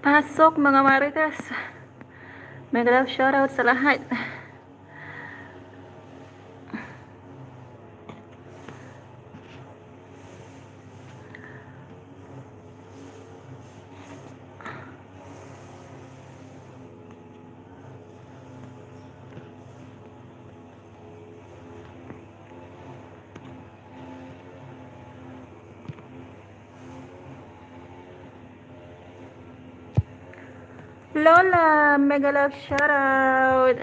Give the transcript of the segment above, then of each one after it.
Pasok mga marites. Mega love shoutout sa lahat. Lola, mega love shoutout.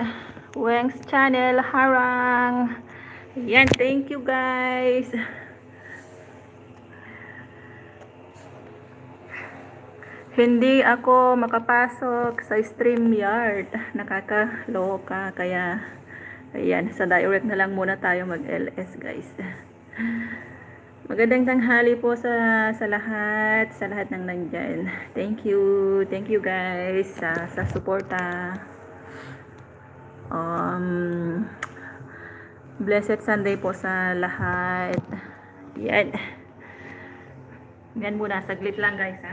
Weng's channel, harang. Yan, thank you guys. Hindi ako makapasok sa StreamYard. Nakakaloka. Kaya, ayan, sa direct na lang muna tayo mag-LS guys. Magandang tanghali po sa lahat ng nandyan. Thank you guys sa suporta. Blessed Sunday po sa lahat. Yan. Yan muna, saglit lang guys ha.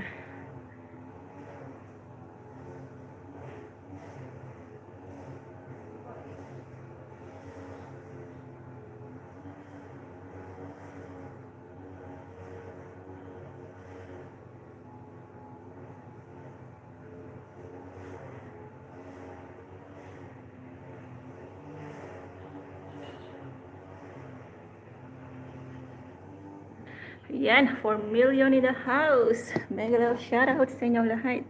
Yan, 4 million in the house. Mega love shoutout sa inyong lahat.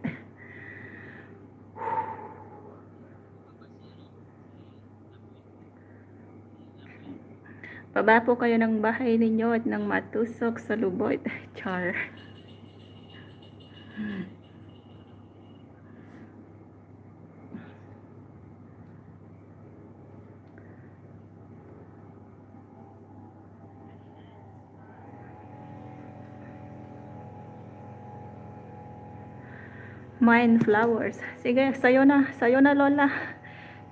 Baba po kayo ng bahay ninyo at nang matusok sa lubot. Char. Mine flowers. Sige, sayo na Lola.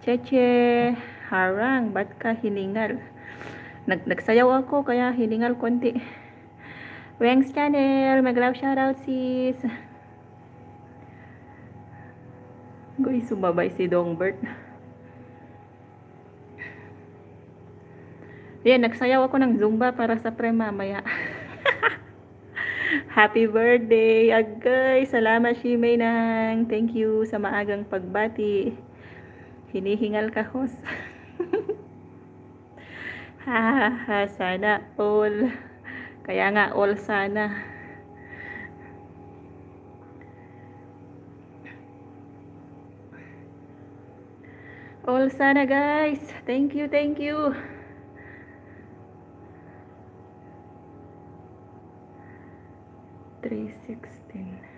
Cheche, harang, ba't ka hiningal? Nagsayaw ako, kaya hiningal konti. Weng's channel, mag-love shoutout sis. Goy, sumabay si Dongbert. Yan, nagsayaw ako ng Zumba para sa pre mamaya. Happy birthday, Agay. Salamat, Shimay nang. Thank you sa maagang pagbati. Hinihingal ka, host. Ha, sana all. Kaya nga, all sana. All sana, guys. Thank you. 316.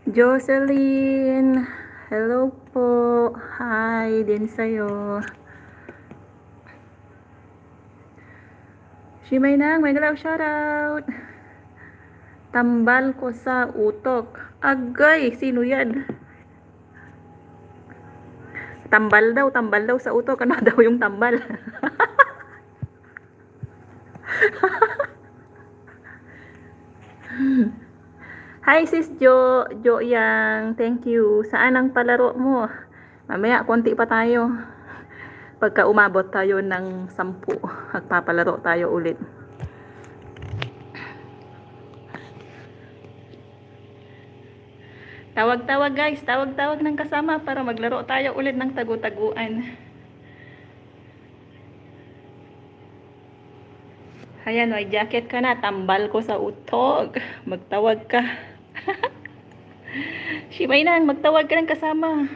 Jocelyn, hello po. Hi din sa'yo. Shimay nang, may galaw shoutout. Tambal ko sa utok. Agay, sino yan? Tambal daw sa utok. Ano daw yung tambal? Hi sis Jo Yang, thank you. Saan ang palaro mo? Mamaya, konti pa tayo. Pagka umabot tayo ng 10, magpapalaro tayo ulit. Tawag-tawag guys, tawag-tawag ng kasama para maglaro tayo ulit ng tagu-taguan. Ayan, may jacket ka na, tambal ko sa utog. Magtawag ka. Shimay nang, magtawag ka ng kasama.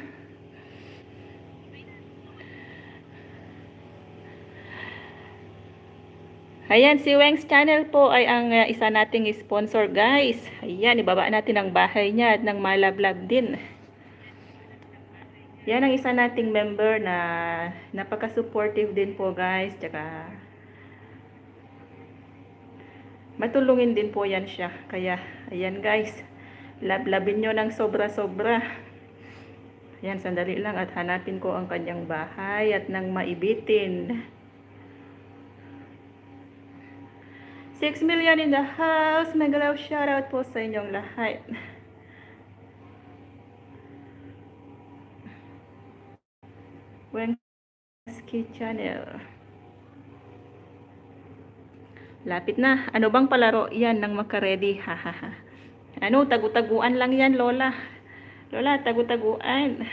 Ayan, si Weng's channel po ay ang isa nating sponsor guys. Ayan, ibaba natin ang bahay niya at ng malablab din. Yan ang isa nating member na napaka-supportive din po guys. Tsaka matulungin din po yan siya. Kaya, ayan guys, lablabin nyo ng sobra-sobra. Ayan, sandali lang at hanapin ko ang kanyang bahay at nang maibitin. 6 million in the house. Mega love shoutout po sa inyong lahat. Wenski channel. Lapit na. Ano bang palaro yan nang makaredy? Hahaha. Ano, tagu-taguan lang yan, Lola. Lola, tagu-taguan.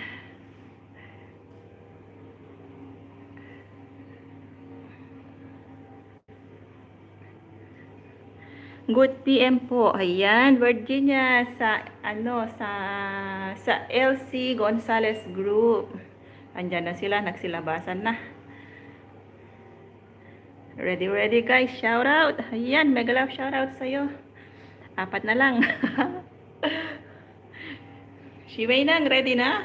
Good PM po. Ayan, Virginia sa sa LC Gonzales Group. Andiyan na sila, nagsilabasan na. Ready guys, shout out. Ayan, mega love shout out sa iyo. 4 na lang. Shimay nang, ready na?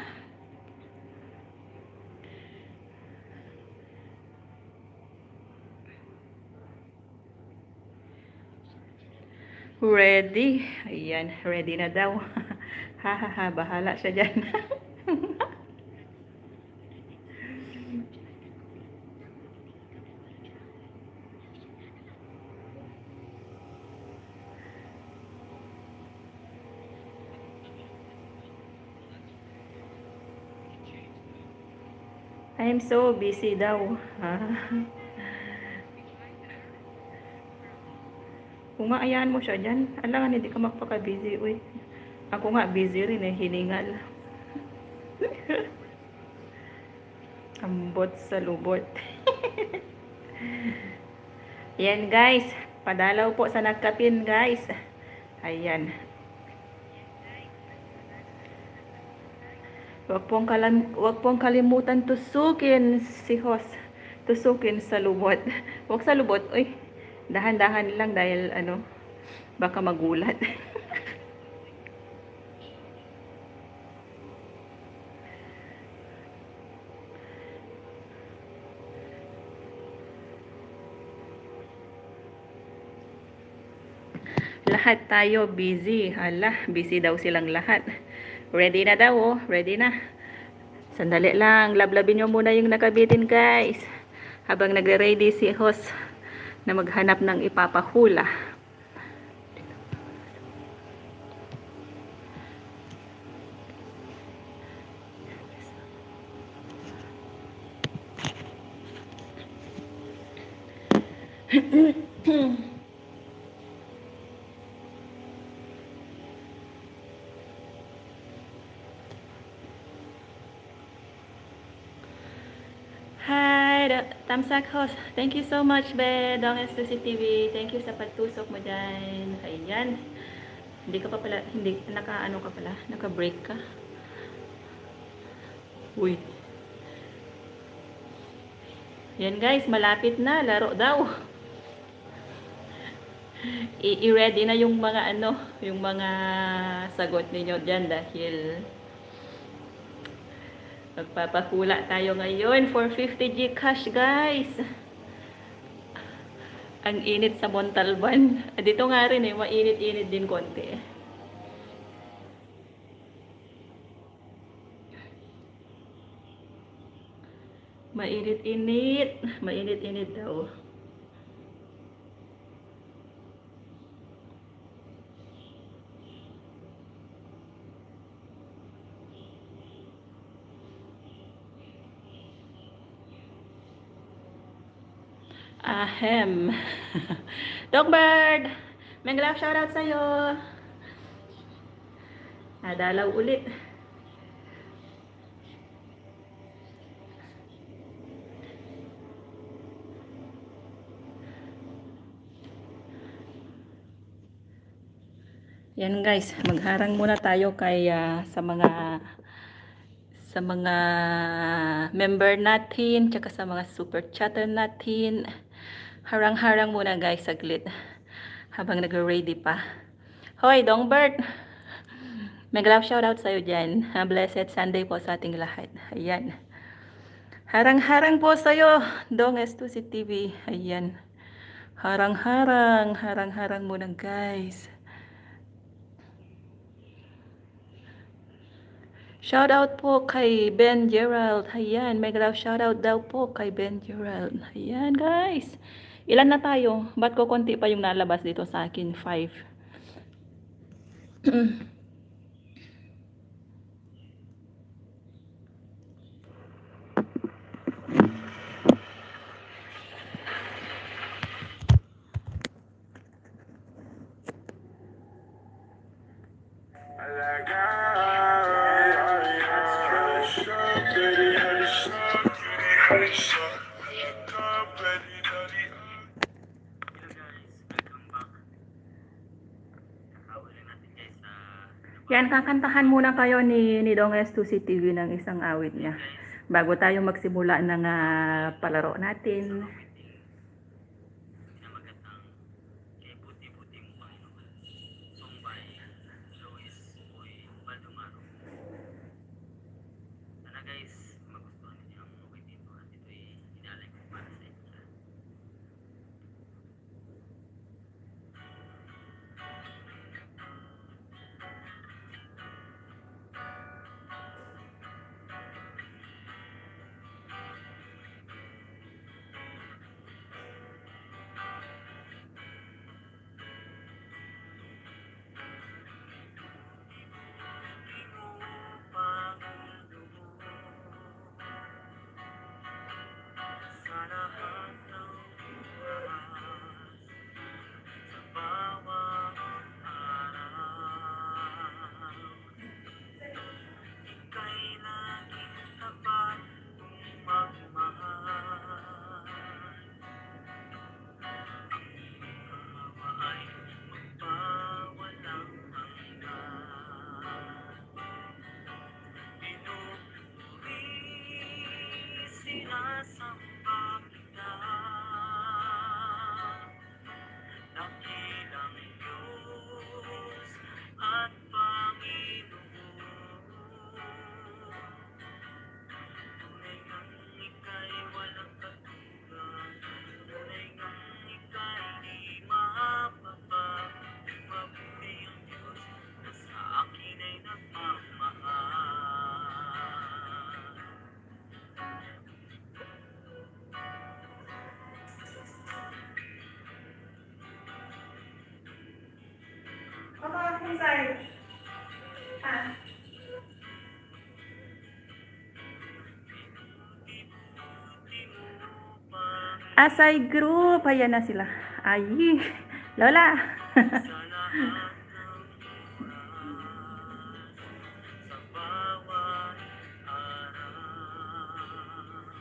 Ready. Ayan, ready na daw. Hahaha, bahala siya dyan. I am so busy daw. Kung nga ayahan mo siya dyan, alangan hindi ka magpaka-busy. Uy, ako nga busy rin hiningal. Ambot sa lubot. Ayan guys, padalaw po sa nagkapin guys. Ayan. Huwag pong kalimutan tusukin si host. Tusukin sa lubot. Huwag sa lubot. Uy, dahan-dahan lang dahil baka magulat. Lahat tayo busy. Hala, busy daw silang lahat. Ready na daw, oh. Ready na. Sandali lang. Lablabin nyo muna yung nakabitin, guys. Habang nagre-ready si host na maghanap ng ipapahula. Hi, Tamsak host. Thank you so much, Be. Dong SCTV. Thank you sa pagtusok mo dyan. Ayan. Hindi ka pa pala, hindi, naka-ano ka pala? Naka-break ka? Uy. Yan guys, malapit na. Laro daw. I-ready na yung mga ano, yung mga sagot ninyo dyan dahil magpapakula tayo ngayon for 50 Gcash, guys. Ang init sa Montalban. Dito nga rin eh, mainit-init din konti. Mainit-init. Mainit-init daw. Ahem. Dogbird! May love shoutout sa'yo. Nadalaw ulit. Yan guys, magharang muna tayo kay sa mga member natin, tsaka sa mga super chatter natin. Harang-harang muna guys, saglit. Habang nag-ready pa. Hoy, Dongbert! May love shoutout sa'yo dyan. Blessed Sunday po sa ating lahat. Ayan. Harang-harang po sa'yo, Dong S2C TV. Ayan. Harang-harang. Harang-harang muna guys. Shoutout po kay Ben Gerald. Ayan, may love shoutout daw po kay Ben Gerald. Ayan, guys. Ilan na tayo? Ba't ko konti pa yung nalabas dito sa akin? 5. Yan, kakantahan muna kayo ni Dong S2C TV ng isang awit niya. Bago tayo magsimula ng palaro natin. Inside. Asay group. Ayan na sila. Ay, Lola.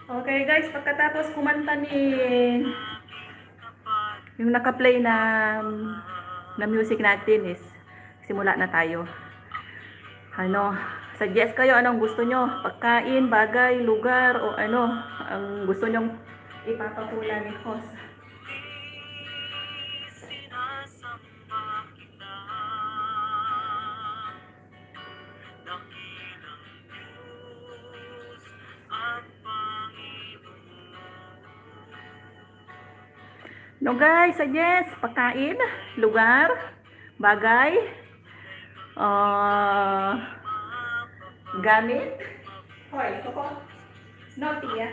Okay guys, pagkatapos kumanta ni yung naka-play na music natin is simula na tayo. Ano, suggest kayo anong gusto nyo, pagkain, bagay, lugar, o ano ang gusto nyong ipapakula ni host. No guys, suggest pagkain, lugar, bagay, uh, gamit. Hoy, ito po. No, tiya.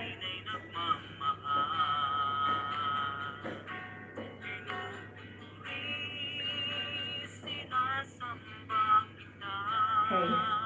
Hey.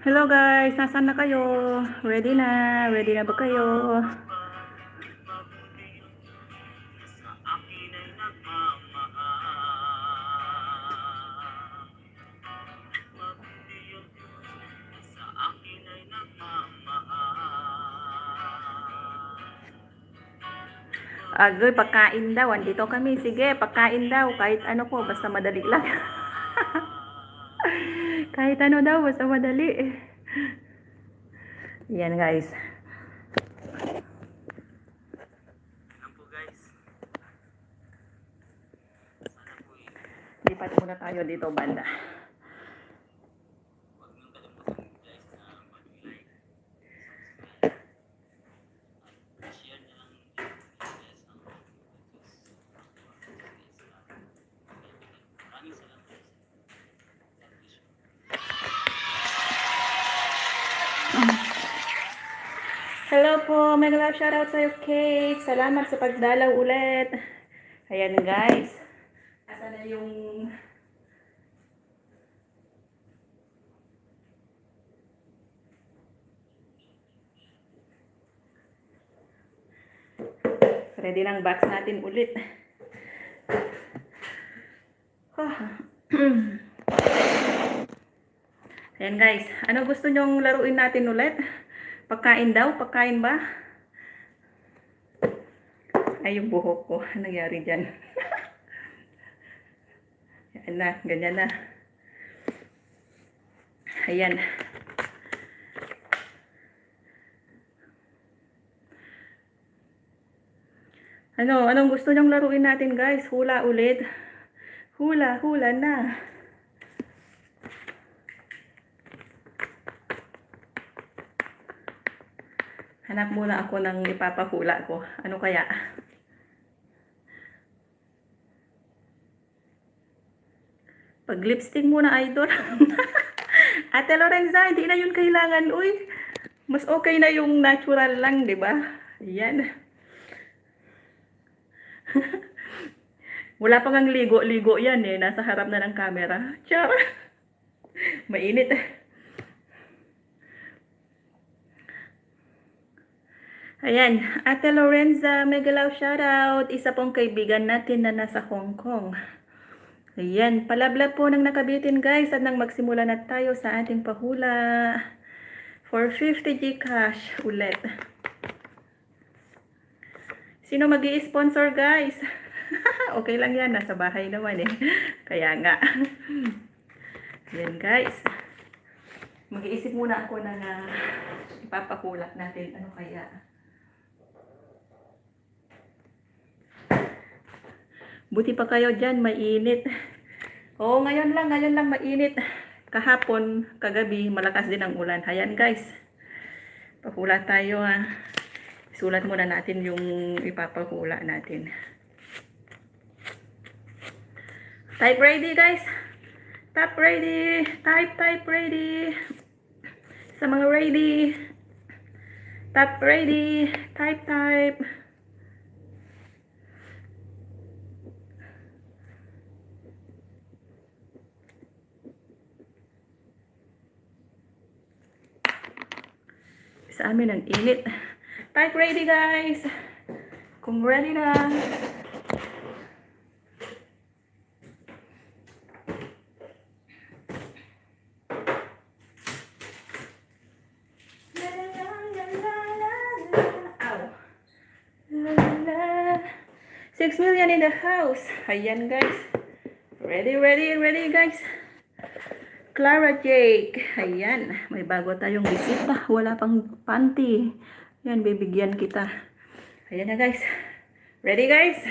Hello guys, nasaan na kayo? Ready na? Ready na ba kayo? Agoy, pagkain daw. Andito kami. Sige, pagkain daw. Kahit ano po, basta madali lang. Kahit ano daw, basta madali. Yan guys. Lipat muna tayo dito banda. Hello po, mega love shoutout sa'yo, Kate. Salamat sa pagdalaw ulit. Ayan guys. Asa na yung... Ready ng box natin ulit. Ayan guys. Ano gusto nyong laruin natin ulit? Pagkain daw? Pagkain ba? Ay, yung buhok ko. Anong nangyari dyan? Yan na. Ganyan na. Ayan. Anong gusto nyong laruin natin guys? Hula ulit. Hula na. Hanap muna ako ng ipapahula ko. Ano kaya? Pag-lipstick muna, idol. Ate Lorenza, hindi na yun kailangan. Uy, mas okay na yung natural lang, di ba? Yan. Wala pang ang ligo-ligo yan eh. Nasa harap na ng camera. Char! Mainit. Ayan, Ate Lorenza, mega love shoutout. Isa pong kaibigan natin na nasa Hong Kong. Ayan, palabla po ng nakabitin guys at nang magsimula na tayo sa ating pahula. For 50 Gcash ulit. Sino mag-i-sponsor guys? Okay lang yan, nasa bahay naman eh. Kaya nga. Ayan guys. Mag-iisip muna ako ng ipapahula natin. Ano kaya? Buti pa kayo dyan, mainit. Oo, ngayon lang mainit. Kahapon, kagabi, malakas din ang ulan. Ayan guys, pahula tayo ha. Isulat muna natin yung ipapahula natin. Type ready guys. Type ready. Type ready. Sa mga ready. Type ready. Type. Sa amin ang init. Type ready guys. Kung ready na. 6 million in the house. Ayan guys. Ready, ready, ready guys. Clara Jake. Ayan. May bago tayong bisita. Wala pang panty. Ayan, bibigyan kita. Ayan na guys. Ready guys?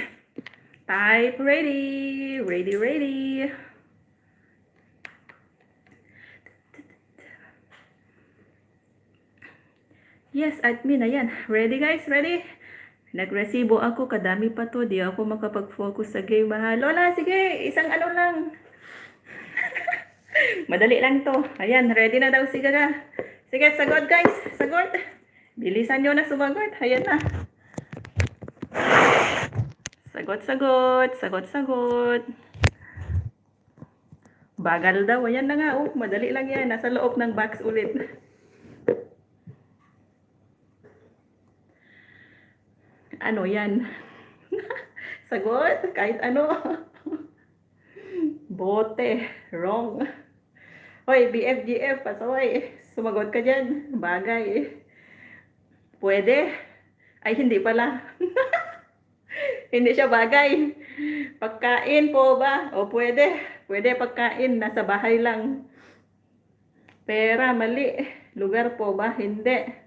Type ready. Ready, ready. Yes, admin. Ayan. Ready guys? Ready? Nagresibo ako. Kadami pa to. Di ako makapag-focus sa game. Lola, sige. Isang ano lang. Madali lang to. Ayan. Ready na daw. Sige na. Sige, sagot guys. Sagot. Bilisan nyo na sumagot. Ayan na. Sagot, sagot. Sagot, sagot. Bagal daw. Ayan na nga. Oh, madali lang yan. Nasa loob ng box ulit. Ano yan? Sagot? Kahit ano. Bote. Wrong. Hoy, BFGF. Pasoy. Sumagot ka dyan. Bagay. Pwede? Ay, hindi pala. Hindi siya bagay. Pagkain po ba? O pwede. Pwede pagkain. Nasa bahay lang. Pera, mali. Lugar po ba? Hindi.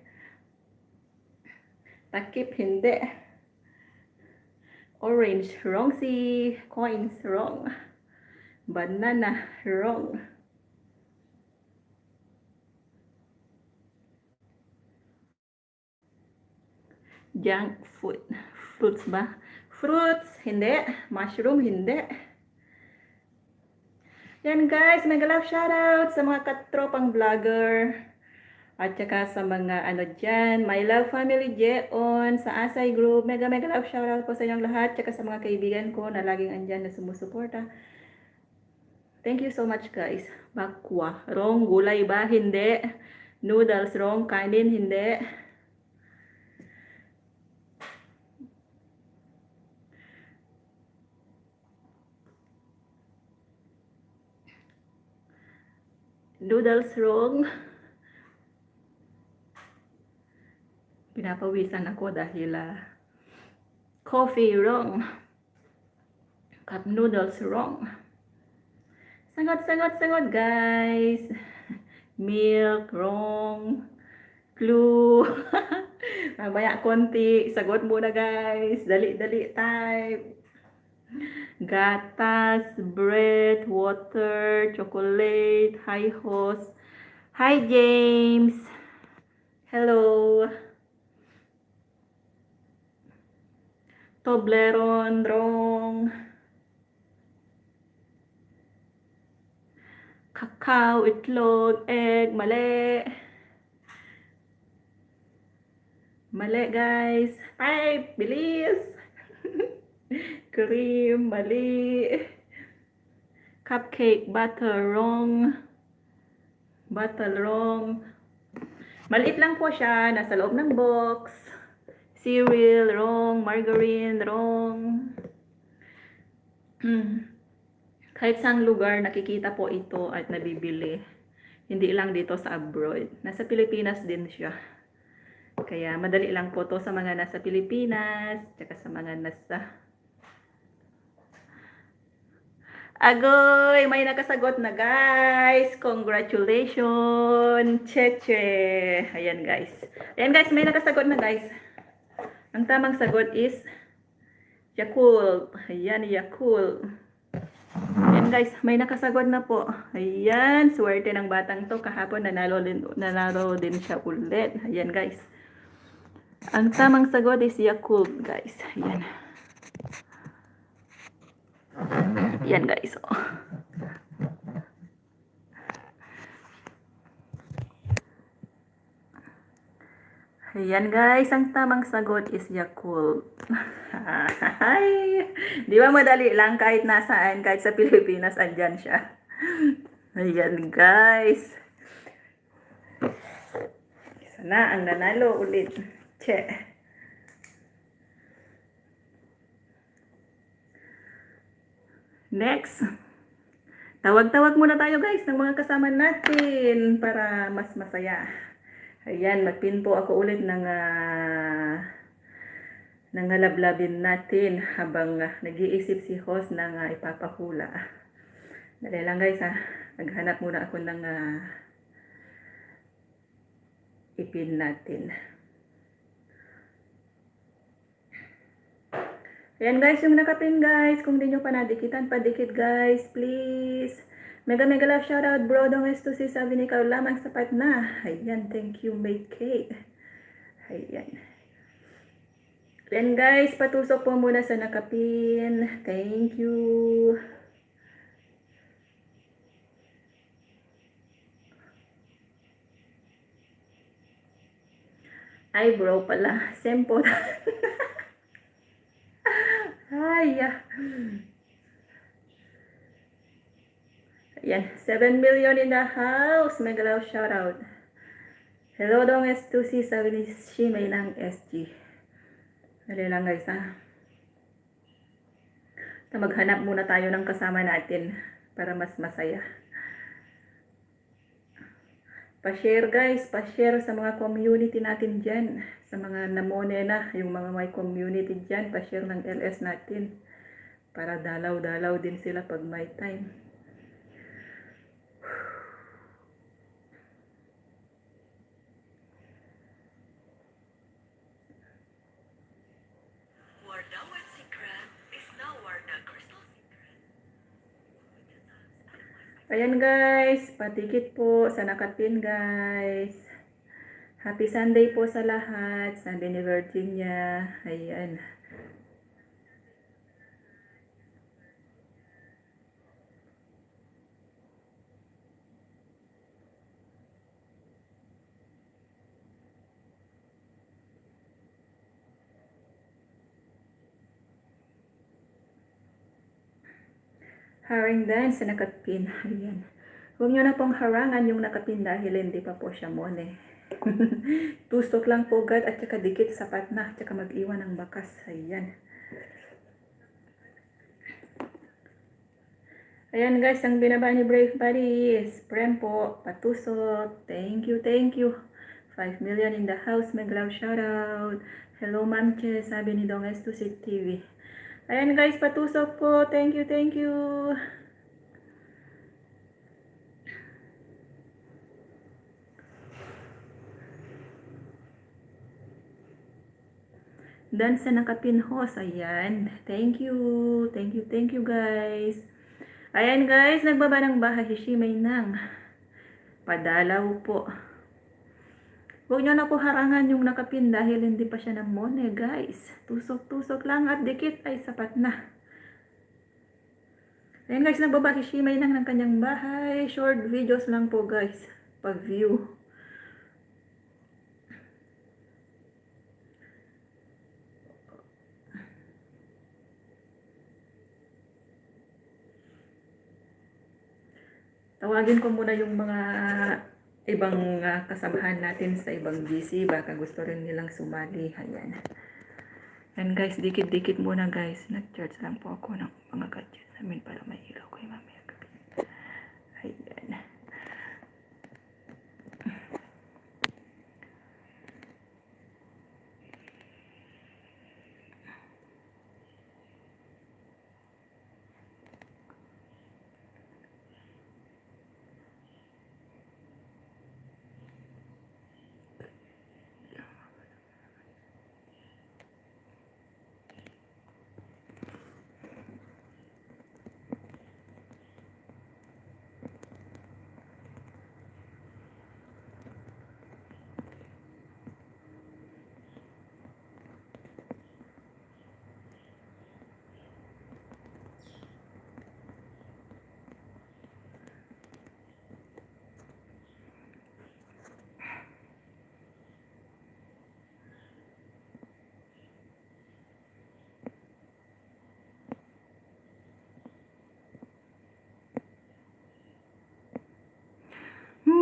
Takip, hindi. Orange, wrong si coins, wrong. Banana, wrong. Junk food. Fruits ba? Fruits, hindi. Mushroom, hindi. Yan guys, mega love shoutout sa mga katropang vlogger. At saka sa mga ano dyan, My Love Family Jeon, sa Asay Group, mega love shoutout po sa inyong lahat. Tsaka sa mga kaibigan ko na laging andyan na sumusuporta. Thank you so much guys. Bakwa, wrong. Gulay ba? Hindi. Noodles, wrong. Kanin, hindi. Noodles, wrong. Pinapawisan ako dahil coffee, wrong. Cup noodles, wrong. Sagot, sagot, sagot, guys. Milk, wrong. Clue. Mamaya konti. Sagot muna, guys. Dali, dali, type. Gatas, bread, water, chocolate, high horse. Hi, James. Hello. Toblerone, wrong. Kakao, itlog, egg, mali. Mali, guys. Type, bilis. Cream, mali. Cupcake, butter, wrong. Butter, wrong. Maliit lang po siya. Nasa loob ng box. Cereal, wrong. Margarine, wrong. Kahit saang lugar, nakikita po ito at nabibili. Hindi lang dito sa abroad. Nasa Pilipinas din siya. Kaya madali lang po to sa mga nasa Pilipinas, tsaka sa mga nasa... Agoy! May nakasagot na guys! Congratulations! Cheche! Ayan guys. Ayan guys, may nakasagot na guys. Ang tamang sagot is Yakult. Ayan, Yakult. Ayan guys, may nakasagot na po. Ayan, swerte ng batang to. Kahapon nanalo din siya ulit. Ayan guys. Ang tamang sagot is Yakult guys. Ayan. Ayan guys. Oh. Ayan guys, ang tamang sagot is Yakult. Di ba madali lang kahit nasaan, kahit sa Pilipinas, andyan siya. Ayan guys. Isa na ang nanalo ulit. Che. Next. Tawag-tawag muna tayo guys ng mga kasama natin para mas masaya. Ayan, magpin po ako ulit ng nangalablabin natin habang nag-iisip si host ng ipapahula. Dali lang guys ha. Naghanap muna ako ng ipin natin. Ayan guys, yung nakapin guys. Kung di nyo pa nadikitan, padikit guys. Please. Mega mega love shoutout bro. Dong S2C sabi ni ikaw lamang sapat na. Ayan, thank you Mate Kate. Ayan. Ayan guys, patusok po muna sa nakapin. Thank you. Ay bro pala. Sempo. Ay. Ayan, 7 million in the house. Mega love shoutout. Hello dong S2C sabi ni Shimay ng SG. Dali lang guys ha. Maghanap muna tayo ng kasama natin para mas masaya. Pa-share guys, pa-share sa mga community natin dyan. Sa mga namone na, yung mga may community dyan, pa-share ng LS natin. Para dalaw-dalaw din sila pag may time. Ayan guys, patikit po sa nakapin guys. Happy Sunday po sa lahat. Sabi ni Virginia. Ayan. Haring din sa nakapin. Ayan. Huwag nyo na pong harangan yung nakapin dahil hindi pa po siya mone. Tusok lang po agad at saka dikit sapat na. At saka mag-iwan ng bakas. Ayan. Ayan guys, ang binaba ni Brave Buddy is Prem po. Patusok. Thank you, thank you. 5 million in the house. Mag-love shoutout. Hello Ma'am Che, sabi ni Dong S2C TV. Ayan guys, patusok po. Thank you, thank you. Dan sa nakapin host. Ayan. Thank you. Thank you, thank you guys. Ayan guys, nagbaba ng bahay si Shimay ng padalaw po. Huwag nyo na po harangan yung nakapin dahil hindi pa siya namone guys. Tusok-tusok lang at dikit ay sapat na. Ayan guys, nagbaba si Shimay ng kanyang bahay. Short videos lang po guys. Pag-view. Tawagin ko muna yung mga ibang kasamahan natin sa ibang GC. Baka gusto rin nilang sumali. Ayan. And guys, dikit-dikit muna guys. Nag-charge lang po ako ng mga gadgets namin para may ilaw ko yung mamaya gabi. Ayan.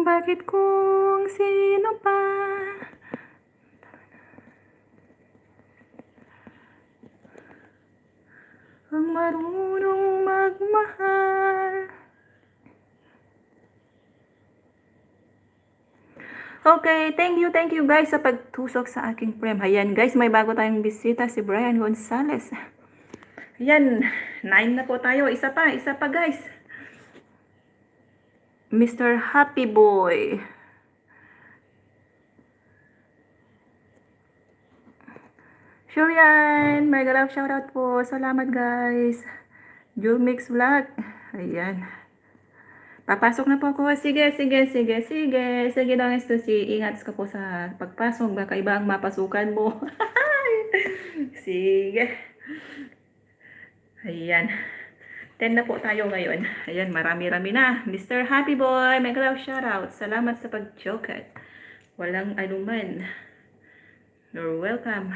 Bakit kung sino pa ang marunong magmahal, Okay, thank you guys sa pagtusok sa aking frame. Ayan guys, may bago tayong bisita, si Brian Gonzales. Ayan, 9 na po tayo. Isa pa guys. Mr. Happy Boy. Sure yan. Mega love shoutout po. Salamat guys. Julmix Vlog. Ayan. Papasok na po ako. Sige. Sige lang ito si ingat ka po sa pagpasok. Baka iba ang mapasukan mo. Sige. Ayan. 10 na po tayo ngayon. Ayan, marami-rami na. Mr. Happy Boy, mega love shoutout. Salamat sa pag-joket. Walang anuman. You're welcome.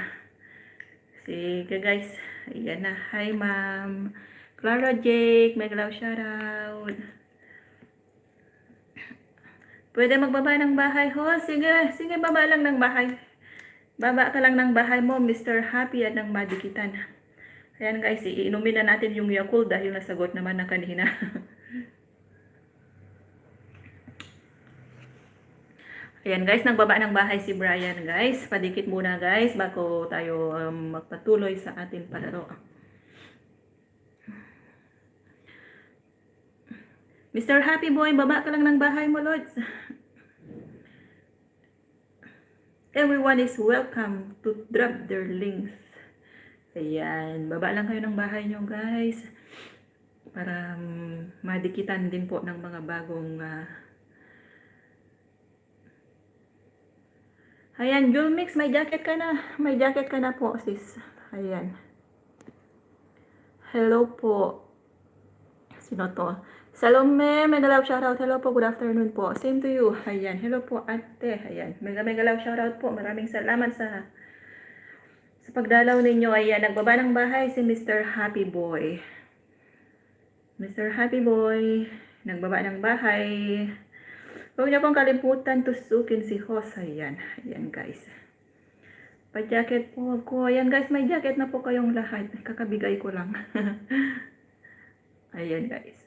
Sige guys. Ayan na. Hi ma'am. Clara Jake, mega love shoutout. Pwede magbaba ng bahay ho? Sige, baba lang ng bahay. Baba ka lang ng bahay mo, Mr. Happy, at ng madikitan. Ayan guys, iinumin na natin yung Yakult dahil nasagot naman na kanina. Ayan guys, nagbaba ng bahay si Brian guys. Padikit muna guys bago tayo magpatuloy sa ating palaro. Mr. Happy Boy, baba ka lang ng bahay mo, Lods. Everyone is welcome to drop their links. Ayan, baba lang kayo ng bahay nyo guys. Para madikitan din po ng mga bagong... Ayan, Julmix, may jacket ka na. May jacket ka na po, sis. Ayan. Hello po. Sino to? Salome, mega love shoutout. Hello po, good afternoon po. Same to you. Ayan, hello po ate. Ayan, mega love shoutout po. Maraming salamat sa pagdalaw ninyo. Ayan, nagbaba ng bahay si Mr. Happy Boy. Mr. Happy Boy, nagbaba ng bahay. Huwag niyo pong kalimutan tusukin si Hoss. Ayan, ayan guys. Pa-jacket po ako. Ayan guys, may jacket na po kayong lahat. Kakabigay ko lang. Ayan guys.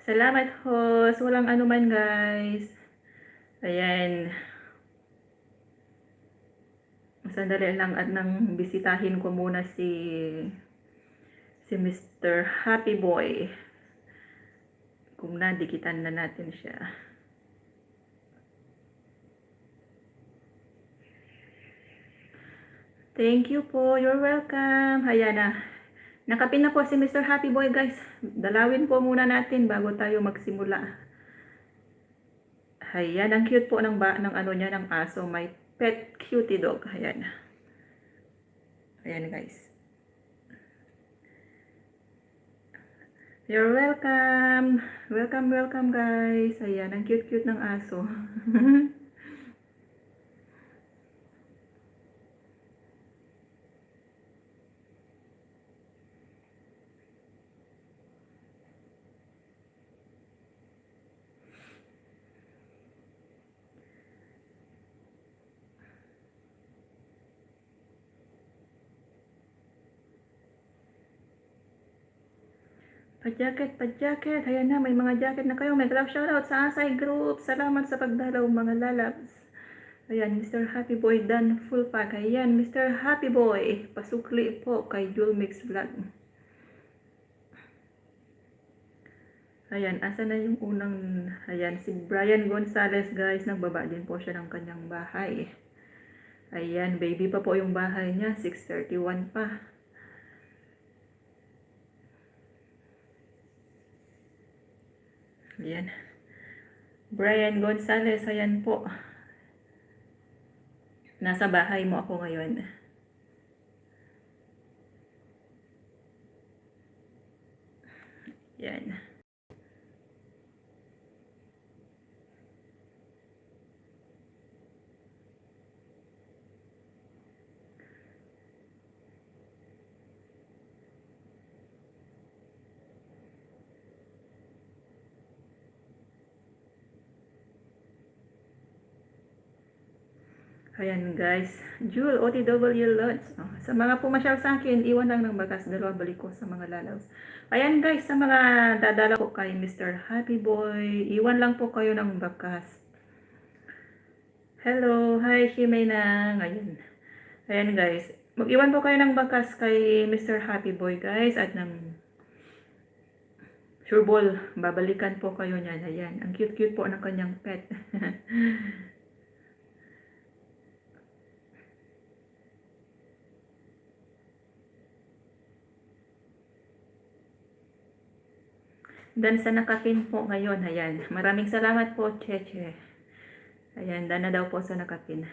Salamat Hoss. Walang anuman guys. Ayan. Sandali lang at nang bisitahin ko muna si Mr. Happy Boy. Kung nadikitan na natin siya. Thank you po. You're welcome. Ayan na. Nakapin na po si Mr. Happy Boy guys. Dalawin po muna natin bago tayo magsimula. Ayan. Ang cute po ng ano niya, ng aso. May pet cutie dog. Ayan. Ayan guys. You're welcome. Welcome guys. Ayan. Ang cute ng aso. Pa-jacket. Ayan na, may mga jacket na kayo. May love shoutout sa Asay Group. Salamat sa pagdalaw mga lalabs. Ayan, Mr. Happy Boy done full pack. Ayan, Mr. Happy Boy. Pasukli po kay Julmix Vlog. Ayan, asa na yung unang... Ayan, si Brian Gonzales guys. Nagbaba din po siya ng kanyang bahay. Ayan, baby pa po yung bahay niya. 6:31 pa. Ayan. Brian Gonzales, ayan po. Nasa bahay mo ako ngayon. Ayan. Ayan guys, Jewel, OTW Lots. Sa mga pumasyal sa akin, iwan lang ng bagas, dalawa balik ko sa mga lalaws. Ayan guys, sa mga dadala ko kay Mr. Happy Boy, iwan lang po kayo ng bakas. Hello, hi Shimena. Ngayon. Ayan guys. Mag-iwan po kayo ng bakas kay Mr. Happy Boy guys at ng Sure Ball. Babalikan po kayo niyan. Ayan. Ang cute-cute po ng kanyang pet. Dan sa nakapin po ngayon. Ayan. Maraming salamat po, Cheche. Ayan. Dan na daw po sa nakapin.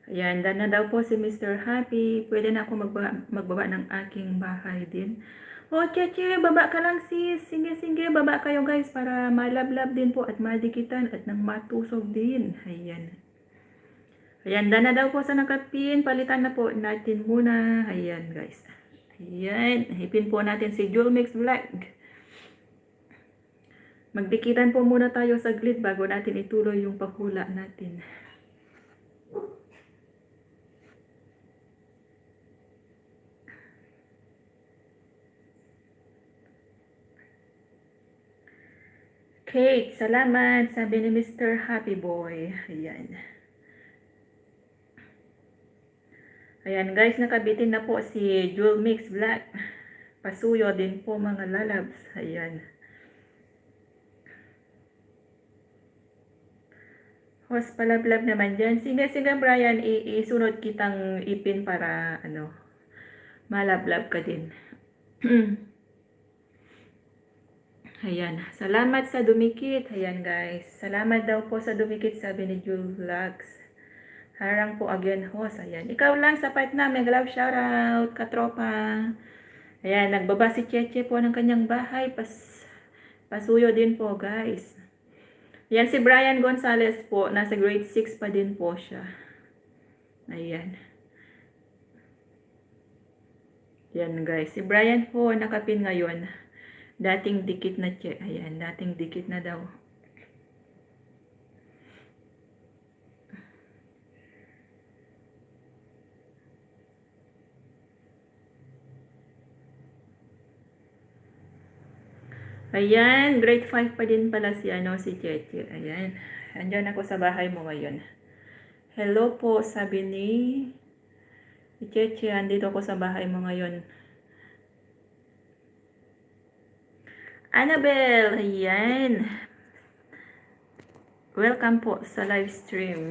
Ayan, dan na daw po si Mr. Happy. Pwede na ako magbaba ng aking bahay din. Oh, Cheche, baba ka lang sis. Sige, sige, baba kayo guys para malablab din po at madikitan at nang matusog din. Ayan. Ayan, dan na daw po sa nakapin. Palitan na po natin muna. Ayan guys. Ayan, hipin po natin si Julmix Vlog. Magdikitan po muna tayo saglit bago natin ituloy yung pahula natin. Kate, salamat, sabi ni Mr. Happy Boy. Ayan. Ayan guys, nakabitin na po si Jewel Mix Black. Pasuyo din po mga lalabs. Ayan. Host palablab naman dyan. Sige, sige Brian, isunod kitang ipin para ano, malablab ka din. Ayan. Salamat sa dumikit. Ayan guys. Salamat daw po sa dumikit, sabi ni Jewel Vlogs. Harang po again host. Ayan. Ikaw lang sapat na. Mega love shoutout, katropa. Ayan. Nagbaba si Cheche po ng kanyang bahay. Pasuyo din po guys. Ayan si Brian Gonzalez po. Nasa grade 6 pa din po siya. Ayan. Ayan guys. Si Brian po nakapin ngayon. Dating dikit na check. Ayan, dating dikit na daw. Ayan, grade 5 pa din pala si si Cheche. Ayan. Andiyan ako sa bahay mo ngayon. Hello po, sabi ni Cheche, andito ako sa bahay mo ngayon. Annabelle, ayan. Welcome po sa live stream.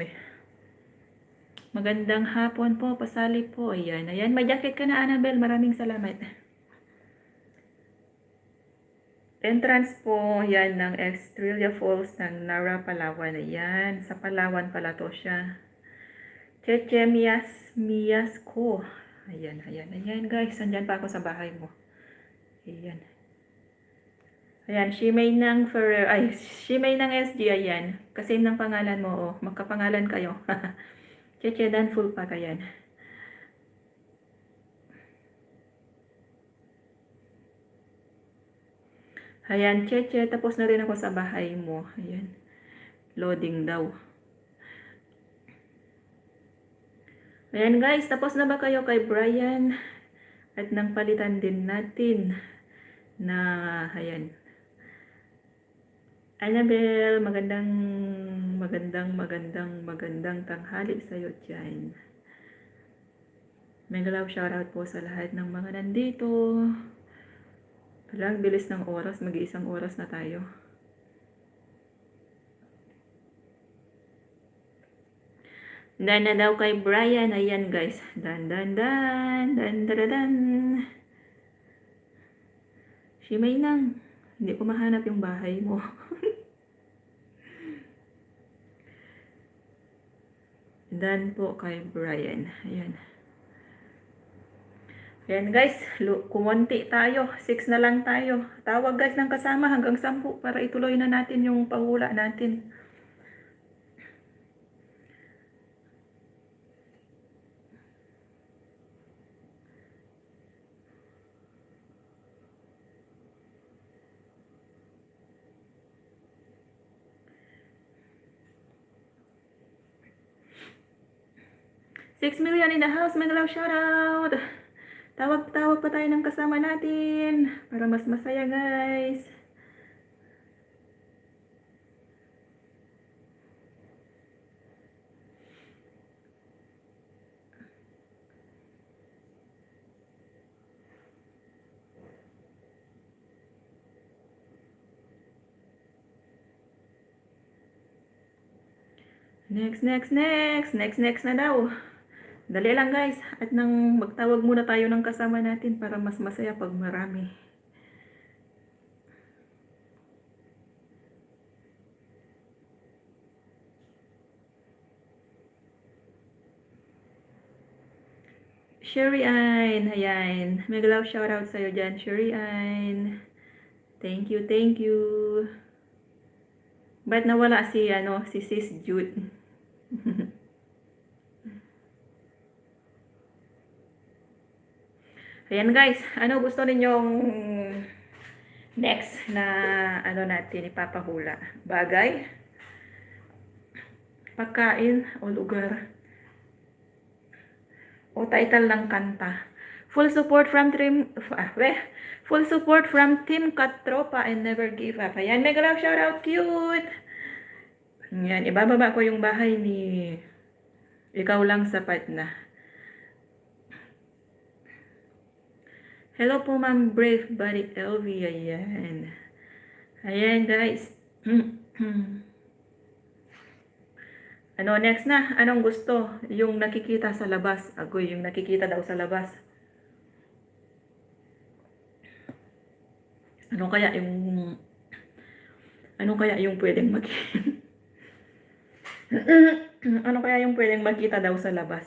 Magandang hapon po, pasali po. Ayan, ayan. May jacket ka na, Annabelle. Maraming salamat. Entrance po, yan, ng Estrella Falls ng Nara, Palawan. Ayan, sa Palawan pala to siya. Cheche Mias ko. Ayan, ayan, ayan guys. Andyan pa ako sa bahay mo. Ayan. Ayan, Shimay ng Ferrer. Ay, Shimay ng SG, ayan. Kasi ng pangalan mo, oh. Magkapangalan kayo. Cheche Dan full pa kayan. Ayan, Cheche. Tapos na rin ako sa bahay mo. Ayan. Loading daw. Ayan guys, tapos na ba kayo kay Brian? At nang palitan din natin na, ayan. Annabelle, magandang tanghali sa iyo dyan. Mega love shoutout po sa lahat ng mga nandito. Alang bilis ng oras, mag-iisang oras na tayo. Dan na daw kay Brian, ayan guys. Dan. Shimay nang, hindi ko mahanap yung bahay mo. Dan po kay Brian. Ayan. Ayan guys, kumonti tayo. 6 na lang tayo. Tawag guys ng kasama hanggang 10 para ituloy na natin yung pahula natin. 6 million in the house, mga love, shoutout. Tawag-tawag pa tayo ng kasama natin para mas masaya, guys. Next na daw. Dali lang, guys. At nang magtawag muna tayo ng kasama natin para mas masaya pag marami. Sherry Ann, ayan. Mega love shoutout sa'yo dyan, Sherry Ann. Thank you, thank you. Ba't nawala si, si Sis Jude? Ayan guys, ano gusto ninyong next na natin ipapahula? Bagay? Pagkain o lugar? O title ng kanta? Full support from Team Katropa and Never Give Up. Ayan, mega love shoutout, cute! Ayan, ibababa ko yung bahay ni Ikaw Lang Sapat Na. Hello po, Ma'am Brave Buddy LV. Ayan. Ayan, guys. Ano, next na? Anong gusto? Yung nakikita sa labas. Agoy, yung nakikita daw sa labas. Ano kaya yung pwedeng ano kaya yung pwedeng makita daw sa labas?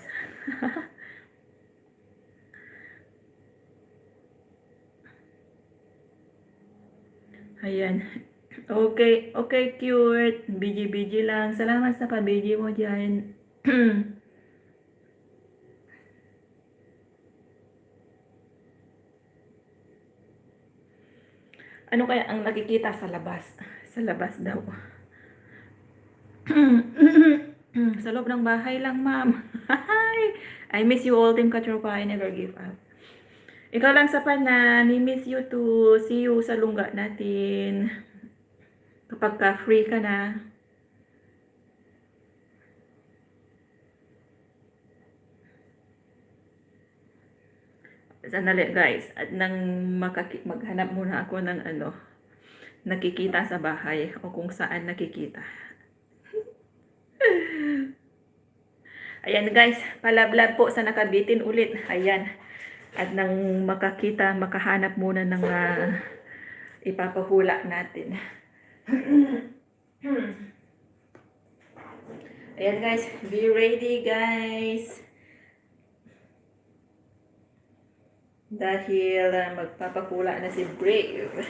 Ayan. Okay, cute. BG lang. Salamat sa pa-BG mo dyan. Ano kaya ang nakikita sa labas? Sa labas daw. Sa loob ng bahay lang, ma'am. I miss you all, Team Katropa. I never give up. Ikaw Lang Sapat Na. Miss you to see you sa lungga natin. Kapag ka-free ka na. Sandali guys. At nang maghanap muna ako ng nakikita sa bahay o kung saan nakikita. Ayan guys, palablab po sa nakabitin ulit. Ayan. At nang makahanap muna ng ipapahula natin. Ayan guys, be ready guys. Dahil magpapahula na si Brave.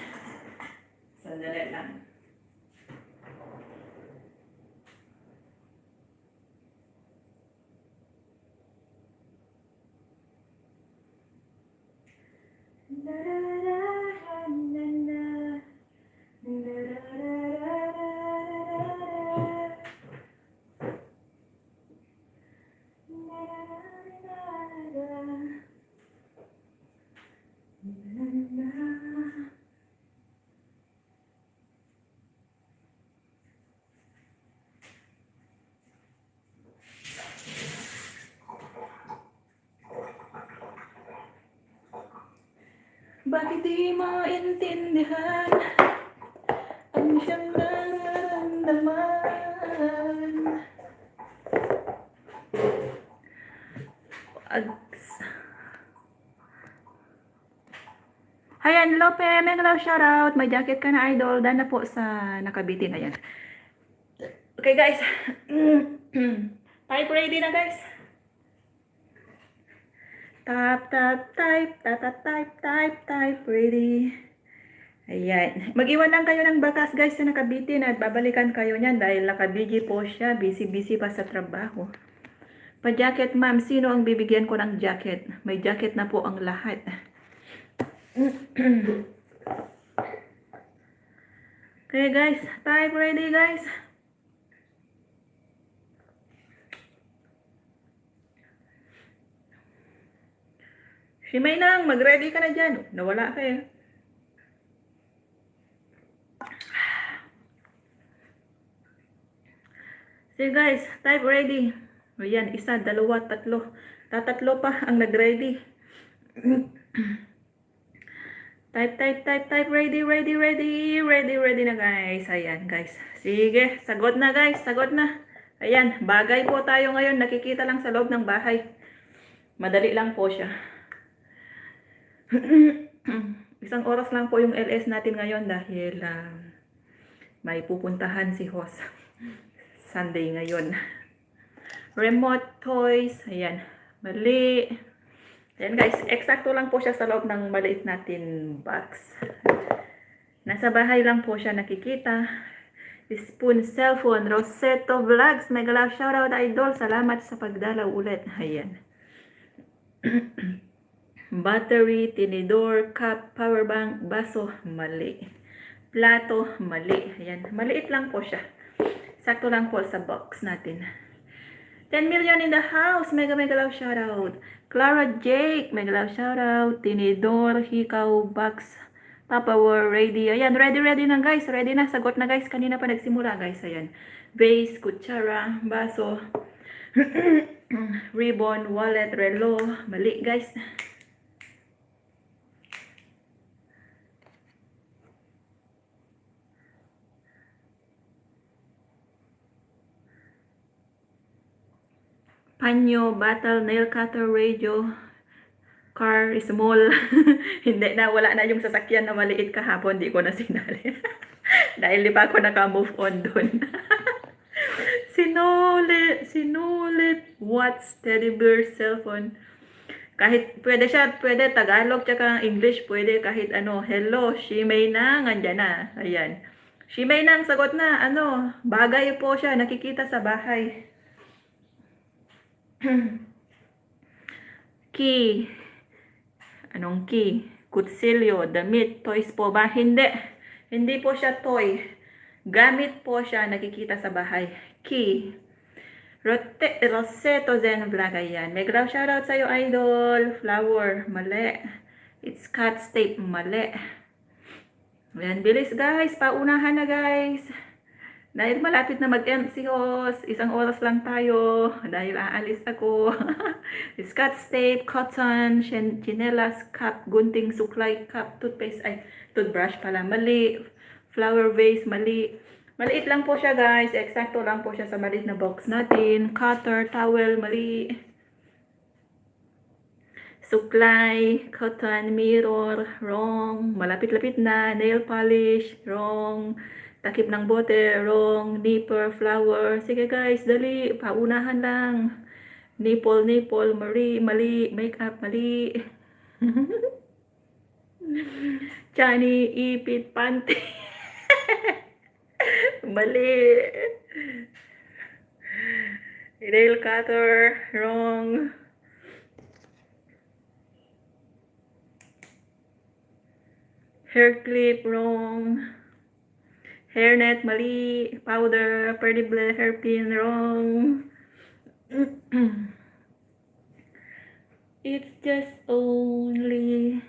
Sandali lang. Bakit di maintindihan ang siyang nararamdaman? Ayan, Lope, mega love shoutout. May jacket ka na, idol. Dahil na po sa nakabitin. Ayan. Okay, guys. Type ready na, guys. Type ready. Ayan. Mag-iwan lang kayo ng bakas guys sa nakabitin at babalikan kayo niyan dahil nakabigi po siya. Busy pa sa trabaho. Pa-jacket ma'am. Sino ang bibigyan ko ng jacket? May jacket na po ang lahat. Okay guys. Type ready guys. Si Maynang, mag-ready ka na dyan. Nawala ka eh. Sige guys, type ready. Ayan, isa, dalawa, tatlo. Tatatlo pa ang nag-ready. Type, ready, ready na guys. Ayan guys. Sige, sagot na guys, sagot na. Ayan, bagay po tayo ngayon. Nakikita lang sa loob ng bahay. Madali lang po siya. Isang oras lang po yung LS natin ngayon dahil may pupuntahan si Hoss. Sunday ngayon. Remote toys. Ayan. Mali. Ayan guys. Eksakto lang po siya sa loob ng maliit natin box. Nasa bahay lang po siya nakikita. Spoon, cellphone, Roseto Vlogs. Mega love shoutout idol. Salamat sa pagdalaw ulit. Ayan. Battery, tinidor, cup, power bank, baso. Mali. Plato. Mali. Ayan. Maliit lang po siya. Sakto lang po sa box natin. 10 million in the house. Mega love shoutout. Clara Jake. Mega love shoutout. Tinidor, hikaw, box, Tupperware, ready. Ayan, ready na guys. Ready na. Sagot na guys. Kanina pa nagsimula guys. Ayan. Vase, kutsara, baso, ribbon, wallet, relo. Mali guys. Panyo, battle, nail cutter, radio, car, small. Hindi na, wala na yung sasakyan na maliit kahapon. Di ko na sinali. Dahil di pa ako naka-move on dun. Sinulit. What's teddy bear cellphone? Kahit pwede siya, pwede Tagalog tsaka English, pwede kahit ano. Hello, si Maynang, andyan na. Ayan. Si Maynang, sagot na. Ano, bagay po siya, nakikita sa bahay. Key. Anong key? Kutsilyo, damit, toys po ba? Hindi. Hindi po siya toy. Gamit po siya, nakikita sa bahay. Key. Roseto Zen Vlog. Ayan. Mega love shoutout sa'yo, idol. Flower. Mali. It's Cat's tape. Mali. Ayan. Bilis guys. Paunahan na guys. Dahil malapit na mag-end si Hoss, isang oras lang tayo. Dahil aalis ako. Scotch tape, cotton, chinelas, cup, gunting, suklay, cup, toothpaste, ay, toothbrush pala, mali. Flower vase, mali. Maliit lang po siya guys. Eksakto lang po siya sa maliit na box natin. Cutter, towel, mali. Suklay, cotton, mirror, wrong. Malapit-lapit na. Nail polish, wrong. Takip ng bote, wrong. Nipper, flower. Sige guys, dali. Paunahan lang. Nipple, mali. Makeup, mali. Chani, ipit, panty. Mali. Nail cutter, wrong. Hair clip, wrong. Hairnet, mali. Powder, perdibble, hairpin, wrong. It's just only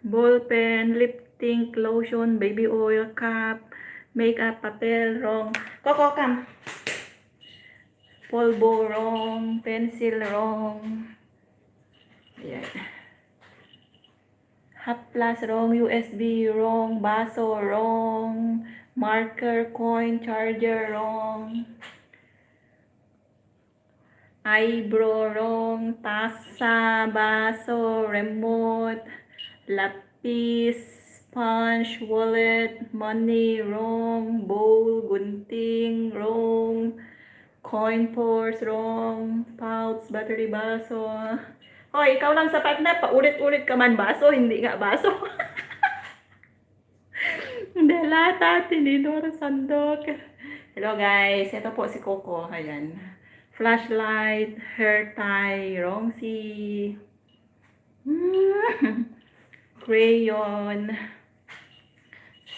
ball pen, lip tint, lotion, baby oil, cap, makeup, papel, wrong. Coco, come. Polvo, wrong. Pencil, wrong. Ayan. Hot plus, wrong. USB, wrong. Baso, wrong. Marker, coin, charger, wrong. Eyebrow, wrong. Tasa, baso, remote, lapis, sponge, wallet, money, wrong. Bowl, gunting, wrong. Coin purse, wrong. Pouch, battery, baso. Hoy, ikaw lang sapat na. Paulit-ulit ka man baso, hindi nga baso. Delata, tinidor, sandok. Hello guys, ito po si Coco. Ayan. Flashlight, hair tie, wrong si crayon,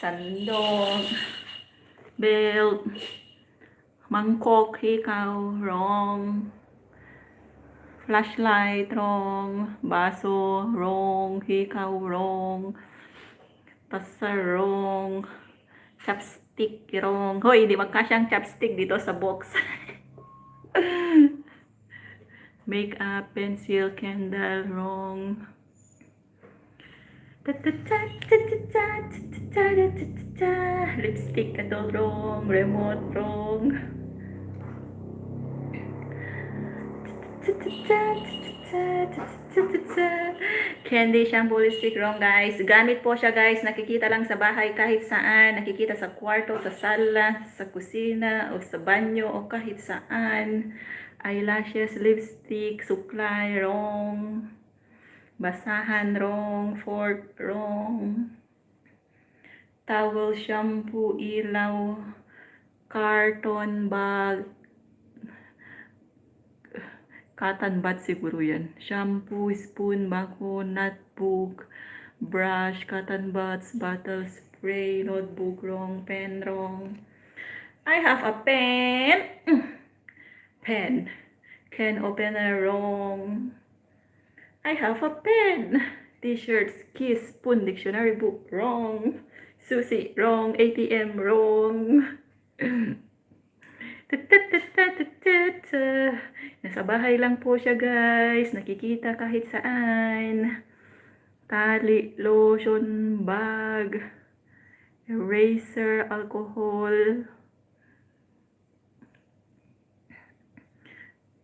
sandok, belt, mangkok, hikaw, wrong. Flashlight, wrong. Baso, wrong. Hikaw, wrong. Tasa, wrong. Chopstick, wrong. Hoy, di magkasyang chopstick dito sa box. Makeup, pencil, candle, wrong. Lipstick, adult, wrong. Remote, wrong. Candy shampoo lipstick, wrong guys. Gamit po siya guys. Nakikita lang sa bahay kahit saan. Nakikita sa kwarto, sa sala, sa kusina, o sa banyo, o kahit saan. Eyelashes, lipstick, suklay, wrong. Basahan, wrong. Fork, wrong. Towel, shampoo, ilaw, carton, bag, cotton bud siguro yan. Shampoo, spoon, bako, notebook, brush, cotton buds, bottle, spray, notebook, wrong, pen, wrong. I have a pen. Pen. Can opener, wrong. I have a pen. T-shirts, kiss, spoon, dictionary book, wrong. Susi, wrong. ATM, wrong. Nasa bahay lang po siya guys. Nakikita kahit saan. Tali, lotion, bag, eraser, alcohol,